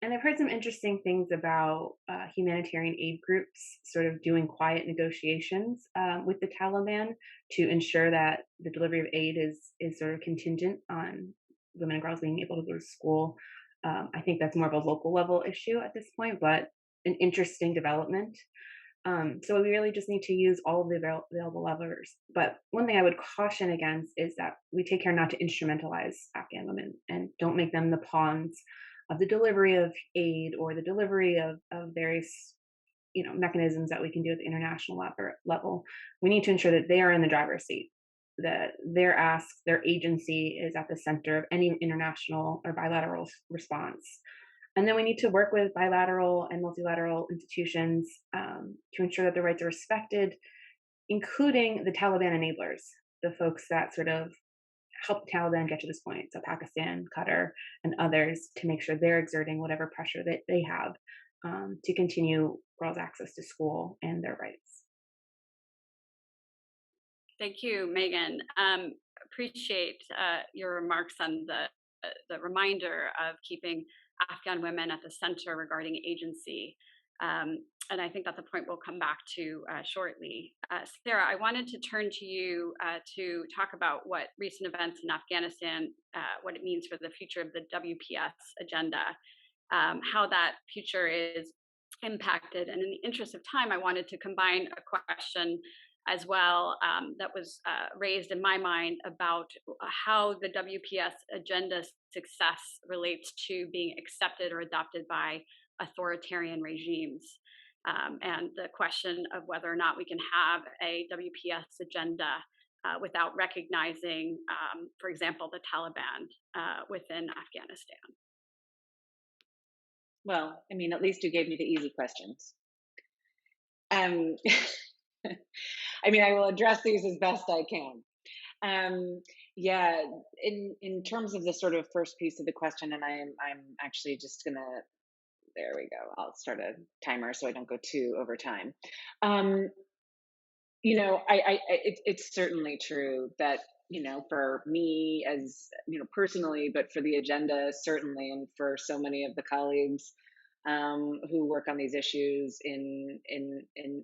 And I've heard some interesting things about humanitarian aid groups sort of doing quiet negotiations with the Taliban to ensure that the delivery of aid is sort of contingent on women and girls being able to go to school. I think that's more of a local level issue at this point, but an interesting development. So we really just need to use all of the available levers. But one thing I would caution against is that we take care not to instrumentalize Afghan women and don't make them the pawns of the delivery of aid or the delivery of various mechanisms that we can do at the international level. We need to ensure that they are in the driver's seat, that their ask, their agency is at the center of any international or bilateral response. And then we need to work with bilateral and multilateral institutions to ensure that their rights are respected, including the Taliban enablers, the folks that sort of help the Taliban get to this point. So Pakistan, Qatar, and others, to make sure they're exerting whatever pressure that they have to continue girls' access to school and their rights. Thank you, Megan. Appreciate your remarks on the reminder of keeping Afghan women at the center regarding agency. And I think that's a point we'll come back to shortly. Sarah, I wanted to turn to you to talk about what recent events in Afghanistan, what it means for the future of the WPS agenda, how that future is impacted. And in the interest of time, I wanted to combine a question as well that was raised in my mind about how the WPS agenda success relates to being accepted or adopted by authoritarian regimes, and the question of whether or not we can have a WPS agenda without recognizing, for example, the Taliban within Afghanistan? Well, I mean, at least you gave me the easy questions. I mean, I will address these as best I can. Yeah, in terms of the sort of first piece of the question, and I'm actually just gonna, there we go. I'll start a timer so I don't go too over time. You know, it's certainly true that, you know, for me as, you know, personally, but for the agenda certainly, and for so many of the colleagues who work on these issues in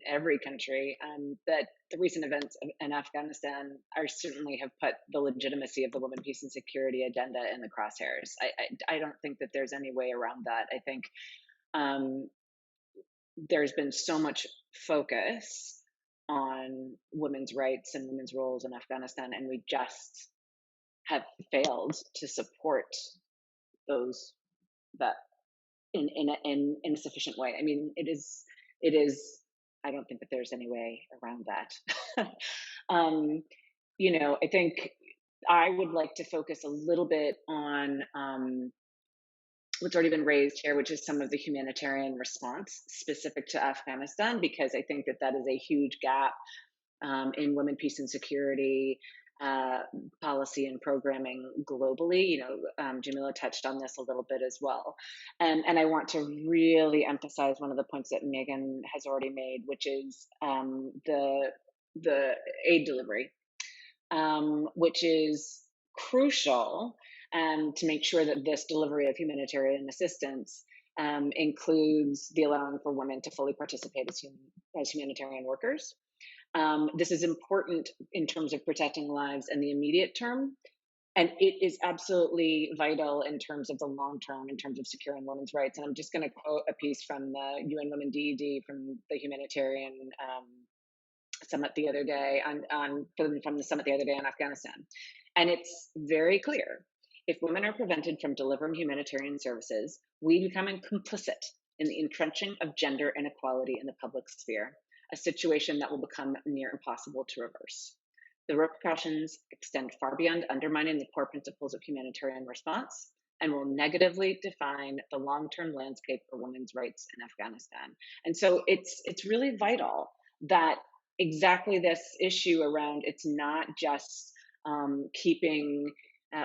every country, that the recent events in Afghanistan are certainly have put the legitimacy of the women, peace, and security agenda in the crosshairs. I don't think that there's any way around that. I think there's been so much focus on women's rights and women's roles in Afghanistan, and we just have failed to support those that in a sufficient way. I mean, it is. I don't think that there's any way around that. You know, I think I would like to focus a little bit on what's already been raised here, which is some of the humanitarian response specific to Afghanistan, because I think that that is a huge gap in women, peace, and security policy and programming globally. You know, Jamila touched on this a little bit as well. And I want to really emphasize one of the points that Megan has already made, which is the aid delivery, which is crucial to make sure that this delivery of humanitarian assistance includes the allowing for women to fully participate as humanitarian workers. This is important in terms of protecting lives in the immediate term, and it is absolutely vital in terms of the long term, in terms of securing women's rights. And I'm just going to quote a piece from the UN Women DED from the Humanitarian summit the other day from the summit the other day on Afghanistan, and it's very clear. If women are prevented from delivering humanitarian services, we become complicit in the entrenching of gender inequality in the public sphere, a situation that will become near impossible to reverse. The repercussions extend far beyond undermining the core principles of humanitarian response and will negatively define the long-term landscape for women's rights in Afghanistan. And so it's really vital that exactly this issue around, it's not just keeping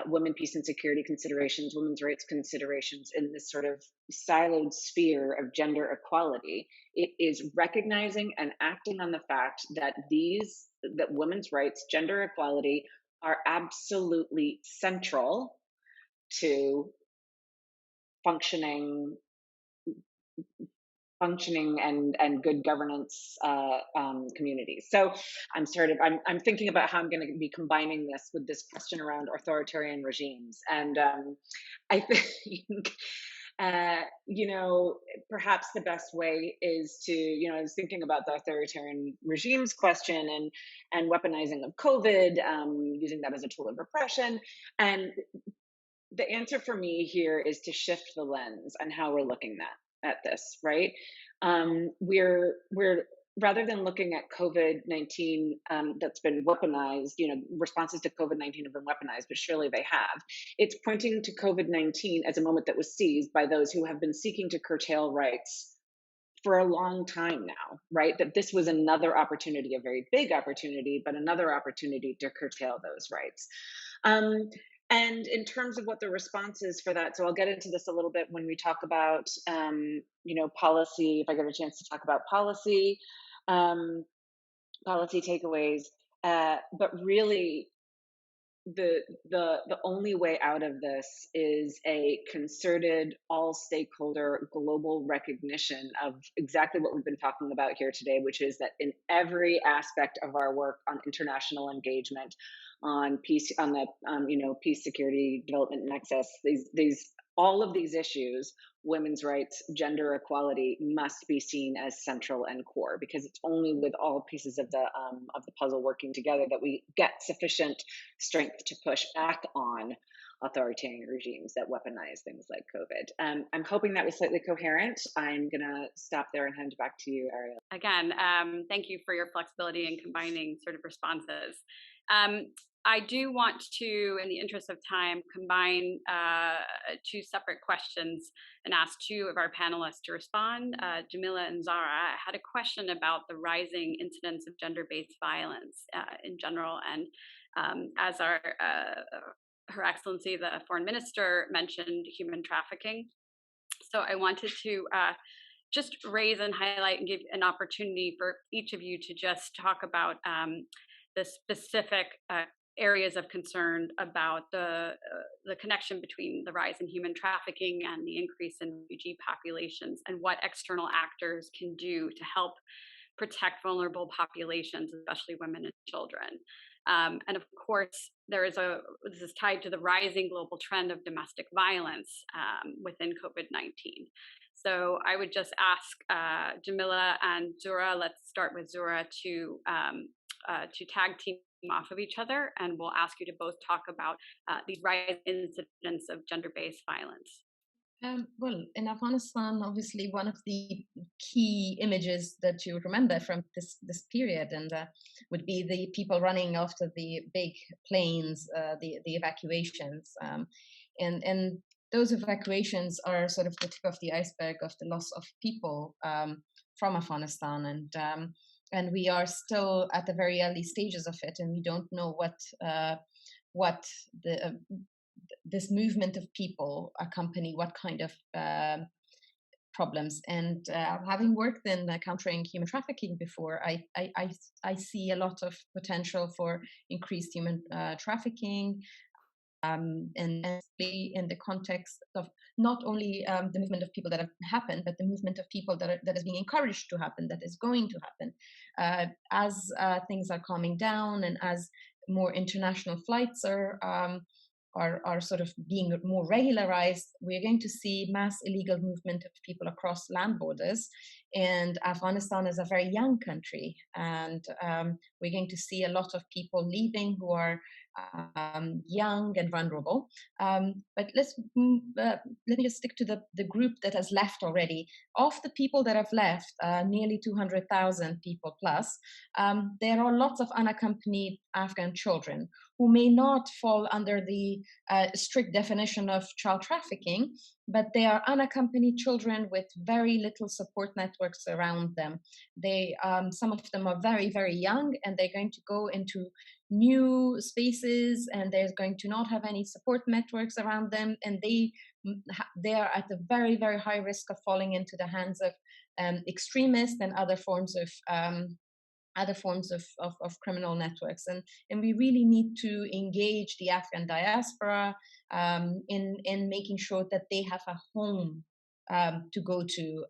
women, peace, and security considerations, women's rights considerations in this sort of siloed sphere of gender equality. It is recognizing and acting on the fact that that women's rights, gender equality, are absolutely central to functioning and good governance communities. So I'm thinking about how I'm going to be combining this with this question around authoritarian regimes. And I think, you know, perhaps the best way is to, you know, I was thinking about the authoritarian regimes question and weaponizing of COVID, using that as a tool of repression. And the answer for me here is to shift the lens on how we're looking at this, right? We're rather than looking at COVID-19 that's been weaponized, you know, responses to COVID-19 have been weaponized, but surely they have. It's pointing to COVID-19 as a moment that was seized by those who have been seeking to curtail rights for a long time now, right? That this was another opportunity, a very big opportunity, but another opportunity to curtail those rights. And in terms of what the response is for that, so I'll get into this a little bit when we talk about, you know, policy, if I get a chance to talk about policy, policy takeaways, but really the only way out of this is a concerted, all stakeholder global recognition of exactly what we've been talking about here today, which is that in every aspect of our work on international engagement, on peace, on the you know, peace, security, development, and access, all of these issues, women's rights, gender equality, must be seen as central and core, because it's only with all pieces of the puzzle working together that we get sufficient strength to push back on authoritarian regimes that weaponize things like COVID. I'm hoping that was slightly coherent. I'm gonna stop there and hand it back to you, Ariel. Again, thank you for your flexibility in combining sort of responses. I do want to, in the interest of time, combine two separate questions and ask two of our panelists to respond. Jamila and Zara had a question about the rising incidence of gender-based violence in general, and as Her Excellency, the Foreign Minister, mentioned human trafficking. So I wanted to just raise and highlight and give an opportunity for each of you to just talk about the specific areas of concern about the connection between the rise in human trafficking and the increase in refugee populations, and what external actors can do to help protect vulnerable populations, especially women and children. And of course, this is tied to the rising global trend of domestic violence within COVID-19. So I would just ask Jamila and Zura, let's start with Zura, to tag team off of each other, and we'll ask you to both talk about these rising incidents of gender-based violence. Well, in Afghanistan, obviously, one of the key images that you remember from this period and would be the people running after the big planes, the evacuations, and those evacuations are sort of the tip of the iceberg of the loss of people from Afghanistan, and we are still at the very early stages of it, and we don't know what this movement of people accompany, what kind of problems. And having worked in countering human trafficking before, I see a lot of potential for increased human trafficking, and in the context of not only the movement of people that have happened, but the movement of people that is being encouraged to happen, that is going to happen. As things are calming down and as more international flights are sort of being more regularized, we're going to see mass illegal movement of people across land borders. And Afghanistan is a very young country, and we're going to see a lot of people leaving who are young and vulnerable. But let me just stick to the group that has left already. Of the people that have left, nearly 200,000 people plus, there are lots of unaccompanied Afghan children who may not fall under the strict definition of child trafficking, but they are unaccompanied children with very little support networks around them. Some of them are very, very young, and they're going to go into new spaces, and they're going to not have any support networks around them, and they are at a very, very high risk of falling into the hands of extremists and other forms of criminal networks. And we really need to engage the Afghan diaspora in making sure that they have a home to go to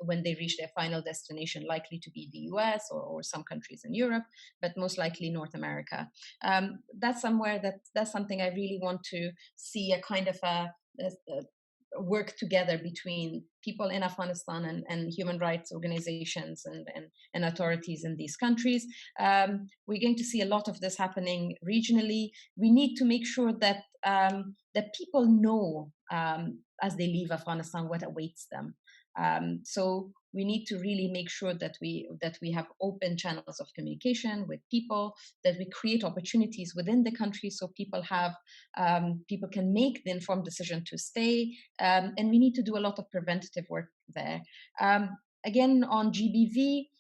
when they reach their final destination, likely to be the US or some countries in Europe, but most likely North America. That's something I really want to see, a kind of a work together between people in Afghanistan and human rights organizations and authorities in these countries. We're going to see a lot of this happening regionally. We need to make sure that that people know as they leave Afghanistan what awaits them. So we need to really make sure that we have open channels of communication with people, that we create opportunities within the country so people can make the informed decision to stay, and we need to do a lot of preventative work there. Again, on GBV,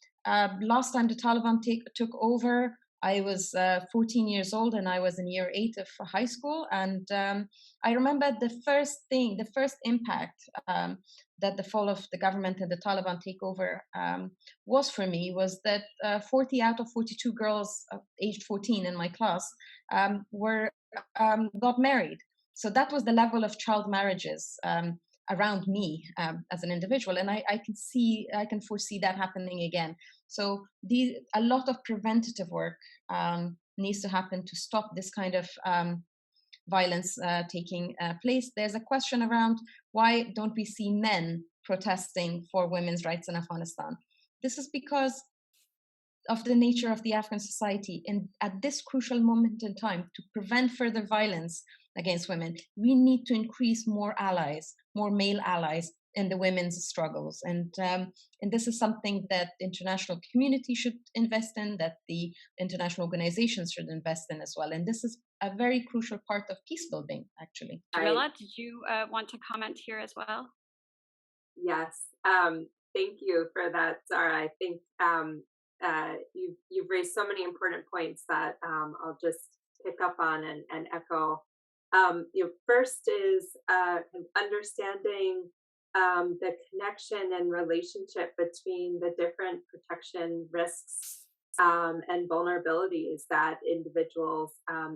last time the Taliban took over, I was 14 years old, and I was in year 8 of high school. And I remember the first impact that the fall of the government and the Taliban takeover was for me, was that 40 out of 42 girls aged 14 in my class got married. So that was the level of child marriages around me as an individual, and I can foresee that happening again. So a lot of preventative work needs to happen to stop this kind of violence taking place. There's a question around why don't we see men protesting for women's rights in Afghanistan? This is because of the nature of the Afghan society, and at this crucial moment in time, to prevent further violence against women, we need to increase more allies, more male allies in the women's struggles. And this is something that the international community should invest in, that the international organizations should invest in as well. And this is a very crucial part of peace building, actually. Jamila, did you want to comment here as well? Yes, thank you for that, Zara. I think you've raised so many important points that I'll just pick up on and echo. First is understanding the connection and relationship between the different protection risks and vulnerabilities that individuals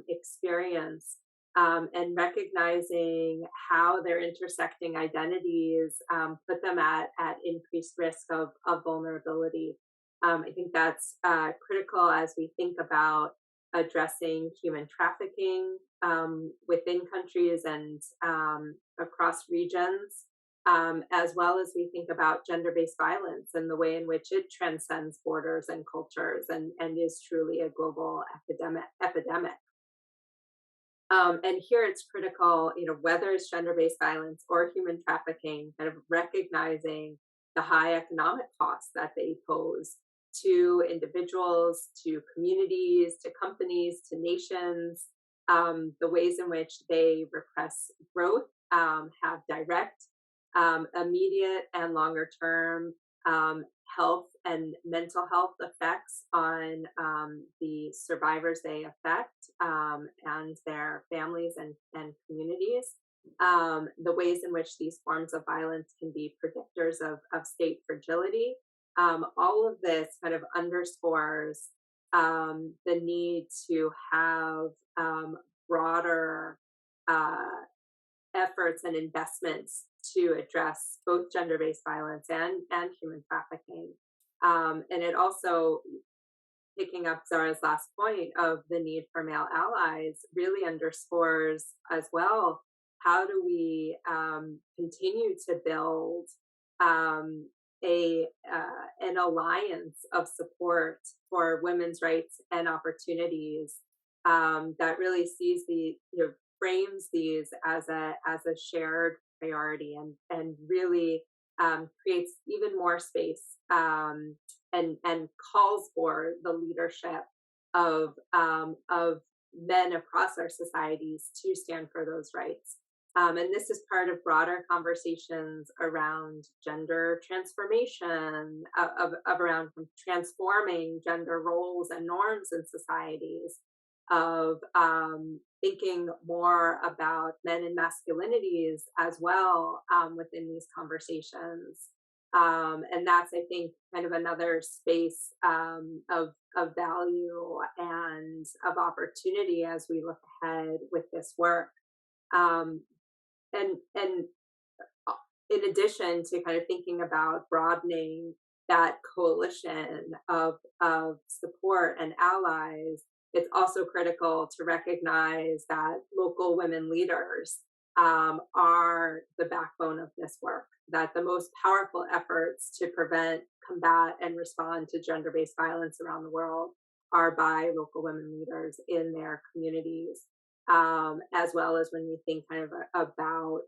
experience, and recognizing how their intersecting identities put them at increased risk of vulnerability. I think that's critical as we think about addressing human trafficking within countries and across regions, as well as we think about gender-based violence and the way in which it transcends borders and cultures and is truly a global epidemic. And here it's critical, whether it's gender-based violence or human trafficking, kind of recognizing the high economic costs that they pose to individuals, to communities, to companies, to nations, the ways in which they repress growth, have direct, immediate and longer term health and mental health effects on the survivors they affect and their families and communities. The ways in which these forms of violence can be predictors of state fragility. All of this kind of underscores the need to have broader efforts and investments to address both gender-based violence and human trafficking. And it also, picking up Zara's last point of the need for male allies, really underscores as well, how do we continue to build an alliance of support for women's rights and opportunities that really sees frames these as a shared priority and really creates even more space and calls for the leadership of men across our societies to stand for those rights. And this is part of broader conversations around gender transformation, around transforming gender roles and norms in societies, of thinking more about men and masculinities as well within these conversations. And that's, I think, kind of another space of value and of opportunity as we look ahead with this work. And in addition to kind of thinking about broadening that coalition of support and allies, it's also critical to recognize that local women leaders are the backbone of this work, that the most powerful efforts to prevent, combat, and respond to gender-based violence around the world are by local women leaders in their communities. As well as when we think kind of about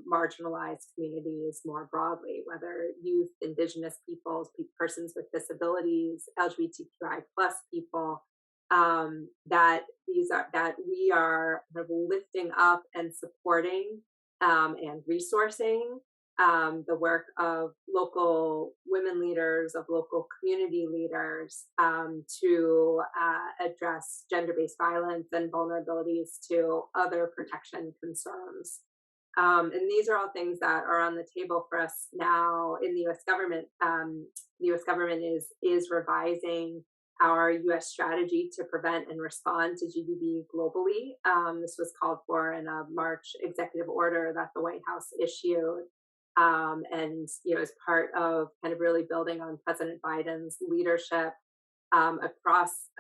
marginalized communities more broadly, whether youth, indigenous peoples, persons with disabilities, LGBTQI plus people, that we are kind of lifting up and supporting and resourcing the work of local women leaders, of local community leaders to address gender-based violence and vulnerabilities to other protection concerns. And these are all things that are on the table for us now in the U.S. government. The U.S. government is revising our U.S. strategy to prevent and respond to GBV globally. This was called for in a March executive order that the White House issued. And as part of kind of really building on President Biden's leadership across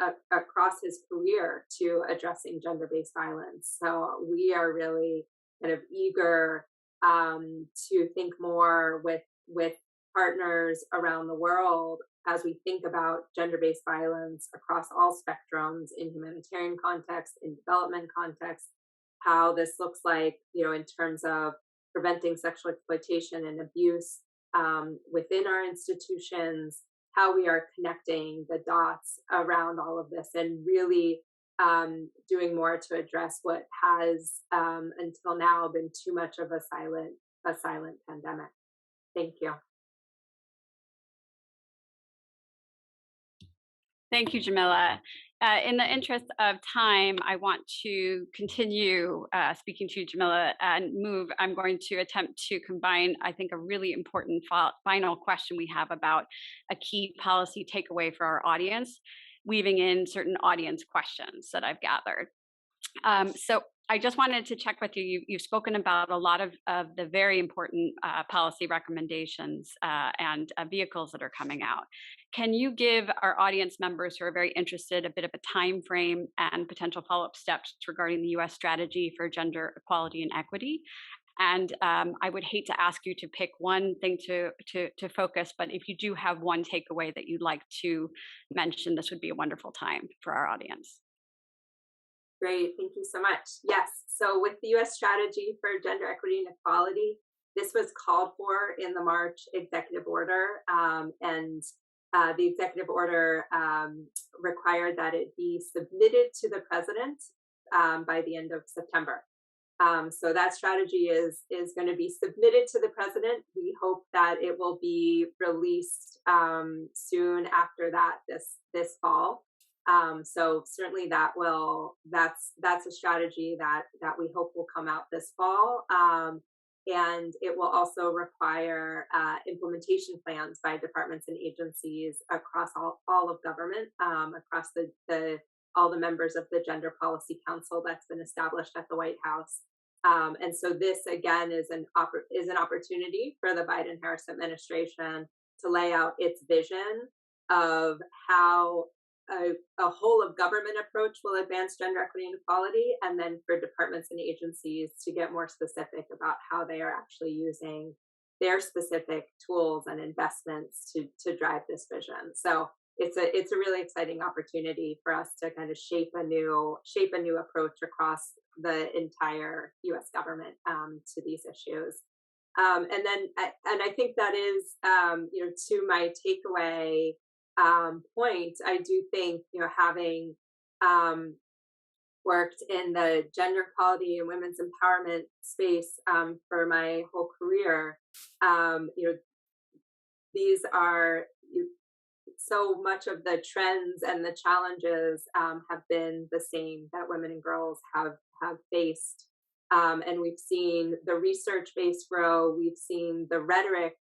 his career to addressing gender-based violence. So we are really kind of eager to think more with partners around the world as we think about gender-based violence across all spectrums in humanitarian context, in development context, how this looks like, in terms of preventing sexual exploitation and abuse within our institutions, how we are connecting the dots around all of this, and really doing more to address what has until now been too much of a silent pandemic. Thank you. Thank you, Jamila. In the interest of time, I want to continue speaking to you, Jamila, and move. I'm going to attempt to combine, I think, a really important final question we have about a key policy takeaway for our audience, weaving in certain audience questions that I've gathered. So I just wanted to check with you. You've spoken about a lot of the very important policy recommendations and vehicles that are coming out. Can you give our audience members who are very interested a bit of a time frame and potential follow-up steps regarding the U.S. strategy for gender equality and equity? And I would hate to ask you to pick one thing to focus, but if you do have one takeaway that you'd like to mention, this would be a wonderful time for our audience. Great, thank you so much. Yes, so with the U.S. strategy for gender equity and equality, this was called for in the March executive order, and the executive order required that it be submitted to the president by the end of September. So that strategy is going to be submitted to the president. We hope that it will be released soon after that, this fall. So certainly that's a strategy that we hope will come out this fall. And it will also require implementation plans by departments and agencies across all of government, across all the members of the Gender Policy Council that's been established at the White House. And so this again is an opportunity for the Biden-Harris administration to lay out its vision of how a whole of government approach will advance gender equity and equality, and then for departments and agencies to get more specific about how they are actually using their specific tools and investments to drive this vision. So it's a really exciting opportunity for us to kind of shape a new approach across the entire U.S. government to these issues. And I think that is to my takeaway point. I do think having worked in the gender equality and women's empowerment space for my whole career, these are so much of the trends and the challenges have been the same that women and girls have faced, and we've seen the research base grow. We've seen the rhetoric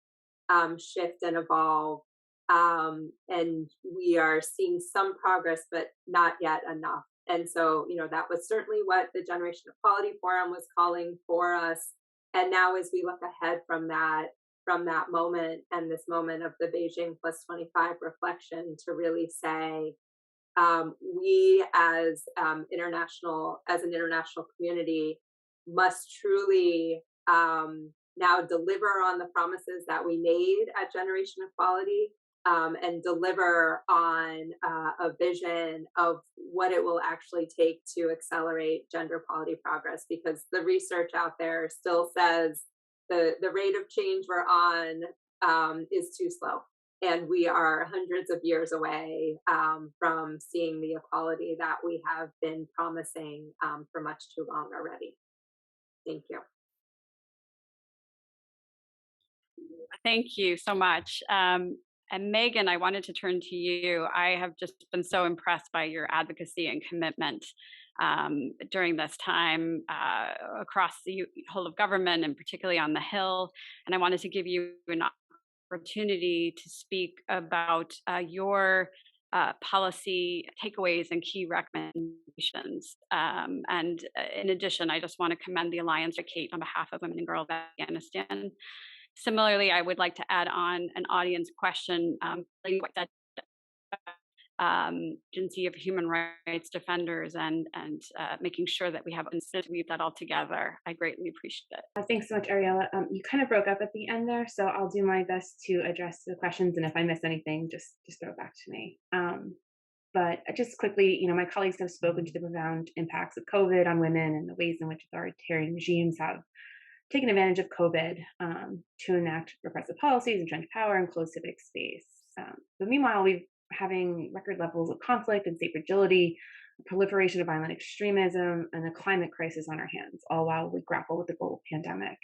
shift and evolve. And we are seeing some progress, but not yet enough. And so, that was certainly what the Generation Equality Forum was calling for us. And now as we look ahead from that moment and this moment of the Beijing +25 reflection to really say, we as an international community must truly now deliver on the promises that we made at Generation Equality, and deliver on a vision of what it will actually take to accelerate gender equality progress, because the research out there still says the rate of change we're on is too slow. And we are hundreds of years away from seeing the equality that we have been promising for much too long already. Thank you. Thank you so much. And Megan, I wanted to turn to you. I have just been so impressed by your advocacy and commitment during this time across the whole of government, and particularly on the Hill. And I wanted to give you an opportunity to speak about your policy takeaways and key recommendations. And in addition, I just want to commend the Alliance for Kate on behalf of women and girls of Afghanistan. Similarly, I would like to add on an audience question Agency of Human Rights Defenders and making sure that we have to weave that all together. I greatly appreciate it. Thanks so much, Ariella. You kind of broke up at the end there, so I'll do my best to address the questions, and if I miss anything, just throw it back to me. But just quickly, my colleagues have spoken to the profound impacts of COVID on women and the ways in which authoritarian regimes have taken advantage of COVID to enact repressive policies, entrench power, and close civic space. But meanwhile, we're having record levels of conflict and state fragility, proliferation of violent extremism, and a climate crisis on our hands, all while we grapple with the global pandemic.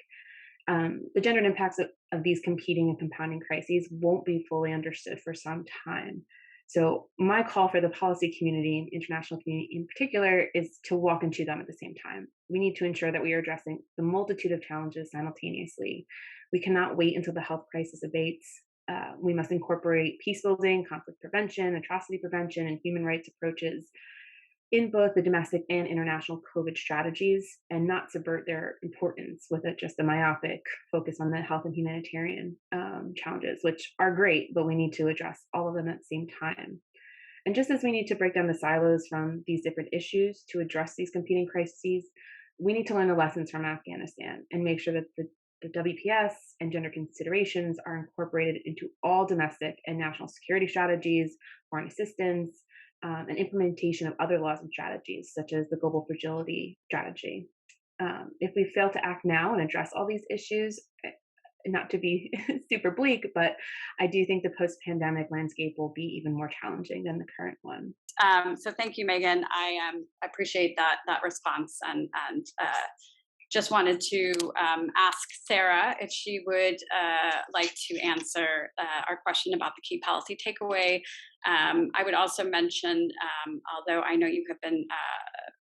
The gendered impacts of these competing and compounding crises won't be fully understood for some time. So my call for the policy community, international community in particular, is to walk and chew them at the same time. We need to ensure that we are addressing the multitude of challenges simultaneously. We cannot wait until the health crisis abates. We must incorporate peace building, conflict prevention, atrocity prevention, and human rights approaches in both the domestic and international COVID strategies, and not subvert their importance with just a myopic focus on the health and humanitarian challenges, which are great, but we need to address all of them at the same time. And just as we need to break down the silos from these different issues to address these competing crises, we need to learn the lessons from Afghanistan and make sure that the WPS and gender considerations are incorporated into all domestic and national security strategies, foreign assistance, and implementation of other laws and strategies, such as the Global Fragility Strategy. If we fail to act now and address all these issues, not to be super bleak, but I do think the post-pandemic landscape will be even more challenging than the current one. So thank you, Megan. I appreciate that response, and just wanted to ask Sarah if she would like to answer our question about the key policy takeaway. I would also mention, although I know you have been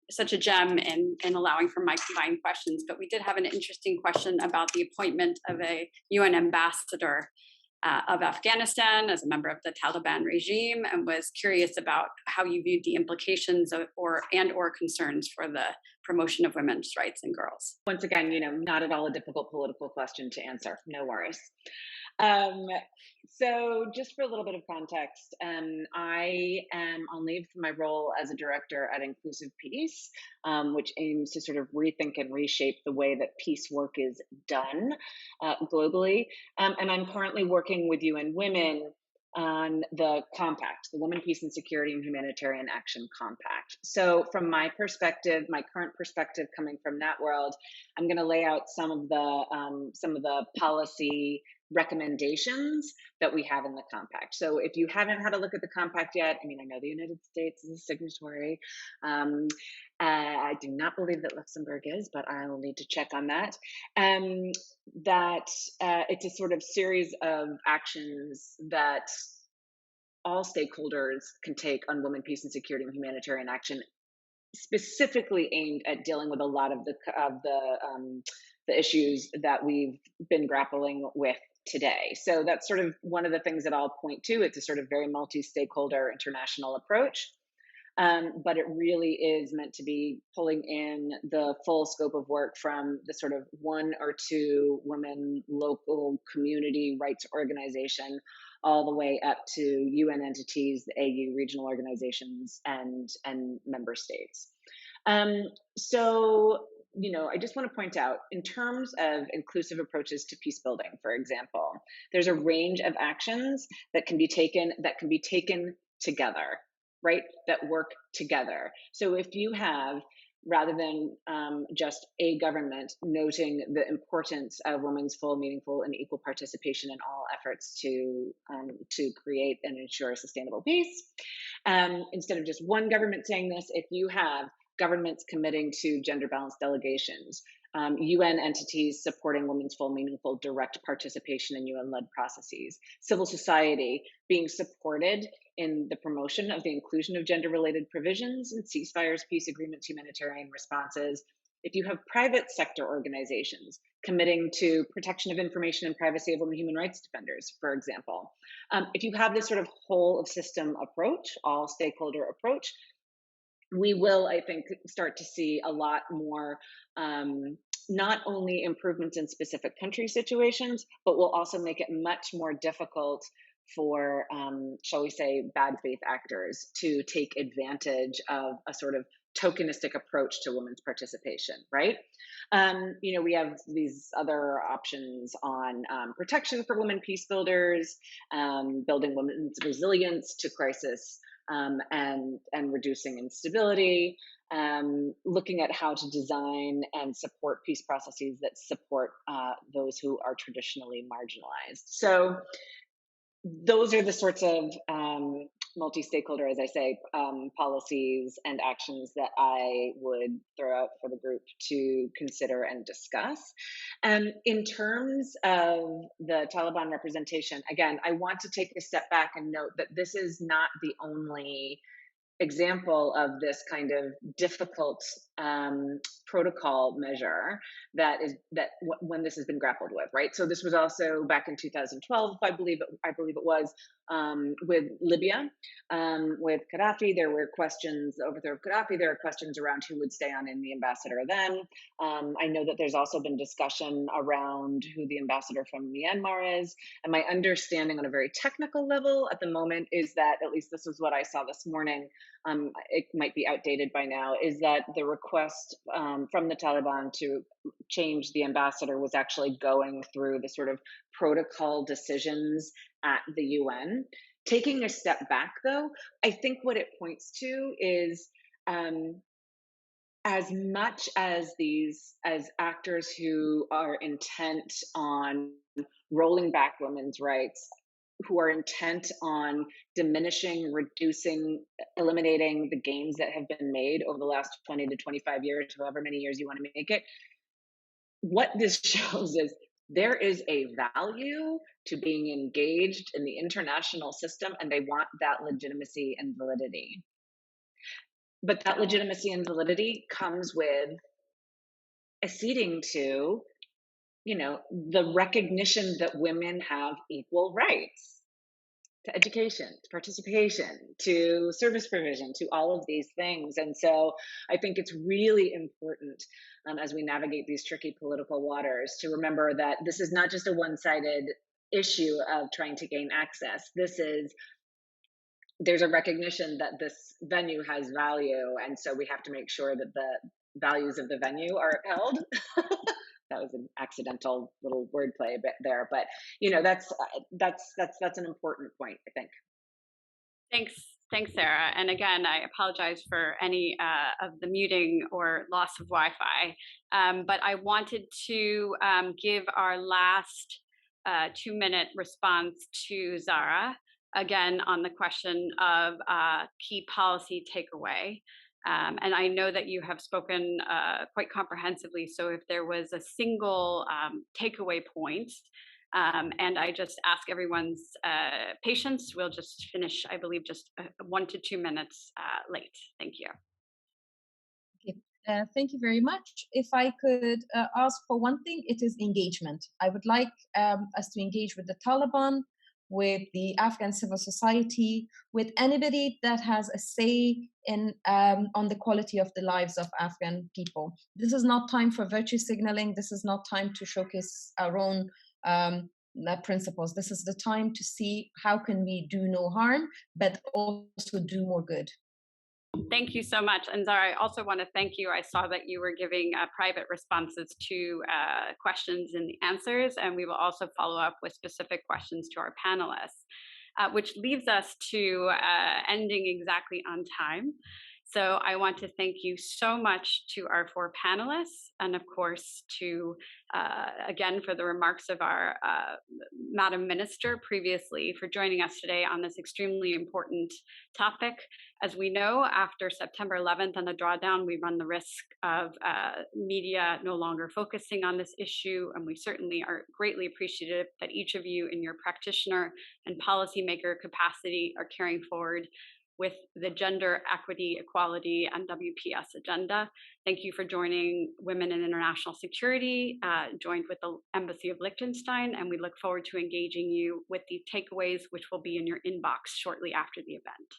such a gem in allowing for my combined questions, but we did have an interesting question about the appointment of a UN ambassador of Afghanistan as a member of the Taliban regime, and was curious about how you viewed the implications of, or concerns for the promotion of women's rights and girls. Once again, not at all a difficult political question to answer. No worries. So just for a little bit of context, I am on leave from my role as a director at Inclusive Peace, which aims to sort of rethink and reshape the way that peace work is done globally. And I'm currently working with UN Women on the compact, the Women, Peace and Security and Humanitarian Action Compact. So from my perspective, my current perspective coming from that world, I'm going to lay out some of the policy recommendations that we have in the compact. So if you haven't had a look at the compact yet, I know the United States is a signatory. I do not believe that Luxembourg is, but I will need to check on that. It's a sort of series of actions that all stakeholders can take on women, peace and security and humanitarian action, specifically aimed at dealing with a lot of the issues that we've been grappling with today. So that's sort of one of the things that I'll point to. It's a sort of very multi-stakeholder international approach, but it really is meant to be pulling in the full scope of work from the sort of one or two women local community rights organization all the way up to UN entities, the AU regional organizations, and member states. I just want to point out, in terms of inclusive approaches to peace building, for example, there's a range of actions that can be taken together, right? That work together. So if you have, rather than just a government noting the importance of women's full, meaningful, and equal participation in all efforts to create and ensure sustainable peace, instead of just one government saying this, if you have governments committing to gender balanced delegations, UN entities supporting women's full, meaningful, direct participation in UN-led processes, civil society being supported in the promotion of the inclusion of gender-related provisions in ceasefires, peace agreements, humanitarian responses. If you have private sector organizations committing to protection of information and privacy of women human rights defenders, for example, if you have this sort of whole of system approach, all stakeholder approach, we will, I think, start to see a lot more, not only improvements in specific country situations, but will also make it much more difficult for, shall we say, bad faith actors to take advantage of a sort of tokenistic approach to women's participation, right? We have these other options on protection for women peace builders, building women's resilience to crisis and reducing instability, looking at how to design and support peace processes that support those who are traditionally marginalized. So those are the sorts of multi-stakeholder, as I say, policies and actions that I would throw out for the group to consider and discuss. In terms of the Taliban representation, again, I want to take a step back and note that this is not the only example of this kind of difficult protocol measure when this has been grappled with, right? So this was also back in 2012, I believe it was, with Libya, with Gaddafi. There were questions, the overthrow of Gaddafi. There are questions around who would stay on in the ambassador then. I know that there's also been discussion around who the ambassador from Myanmar is. And my understanding on a very technical level at the moment is that, at least this is what I saw this morning, it might be outdated by now, is that the request from the Taliban to change the ambassador was actually going through the sort of protocol decisions at the UN. Taking a step back, though, I think what it points to is as much as as actors who are intent on rolling back women's rights, who are intent on diminishing, reducing, eliminating the gains that have been made over the last 20 to 25 years, however many years you want to make it, what this shows is there is a value to being engaged in the international system, and they want that legitimacy and validity. But that legitimacy and validity comes with acceding to, the recognition that women have equal rights to education, to participation, to service provision, to all of these things. And so I think it's really important as we navigate these tricky political waters to remember that this is not just a one-sided issue of trying to gain access. There's a recognition that this venue has value, and so we have to make sure that the values of the venue are held. That was an accidental little wordplay a bit there, but that's an important point, I think. Thanks, Sarah. And again, I apologize for any of the muting or loss of Wi-Fi, but I wanted to give our last 2-minute response to Zara, again, on the question of key policy takeaway. And I know that you have spoken quite comprehensively, so if there was a single takeaway point, and I just ask everyone's patience, we'll just finish, I believe, just 1 to 2 minutes late. Thank you. Okay. Thank you very much. If I could ask for one thing, it is engagement. I would like us to engage with the Taliban, with the Afghan civil society, with anybody that has a say in on the quality of the lives of Afghan people. This is not time for virtue signaling. This is not time to showcase our own principles. This is the time to see how can we do no harm, but also do more good. Thank you so much. And Zara, I also want to thank you. I saw that you were giving private responses to questions and the answers, and we will also follow up with specific questions to our panelists, which leaves us to ending exactly on time. So I want to thank you so much to our 4 panelists, and of course to, again, for the remarks of our Madam Minister previously, for joining us today on this extremely important topic. As we know, after September 11th and the drawdown, we run the risk of media no longer focusing on this issue, and we certainly are greatly appreciative that each of you in your practitioner and policymaker capacity are carrying forward with the gender equity, equality, and WPS agenda. Thank you for joining Women in International Security, joined with the Embassy of Liechtenstein, and we look forward to engaging you with the takeaways, which will be in your inbox shortly after the event.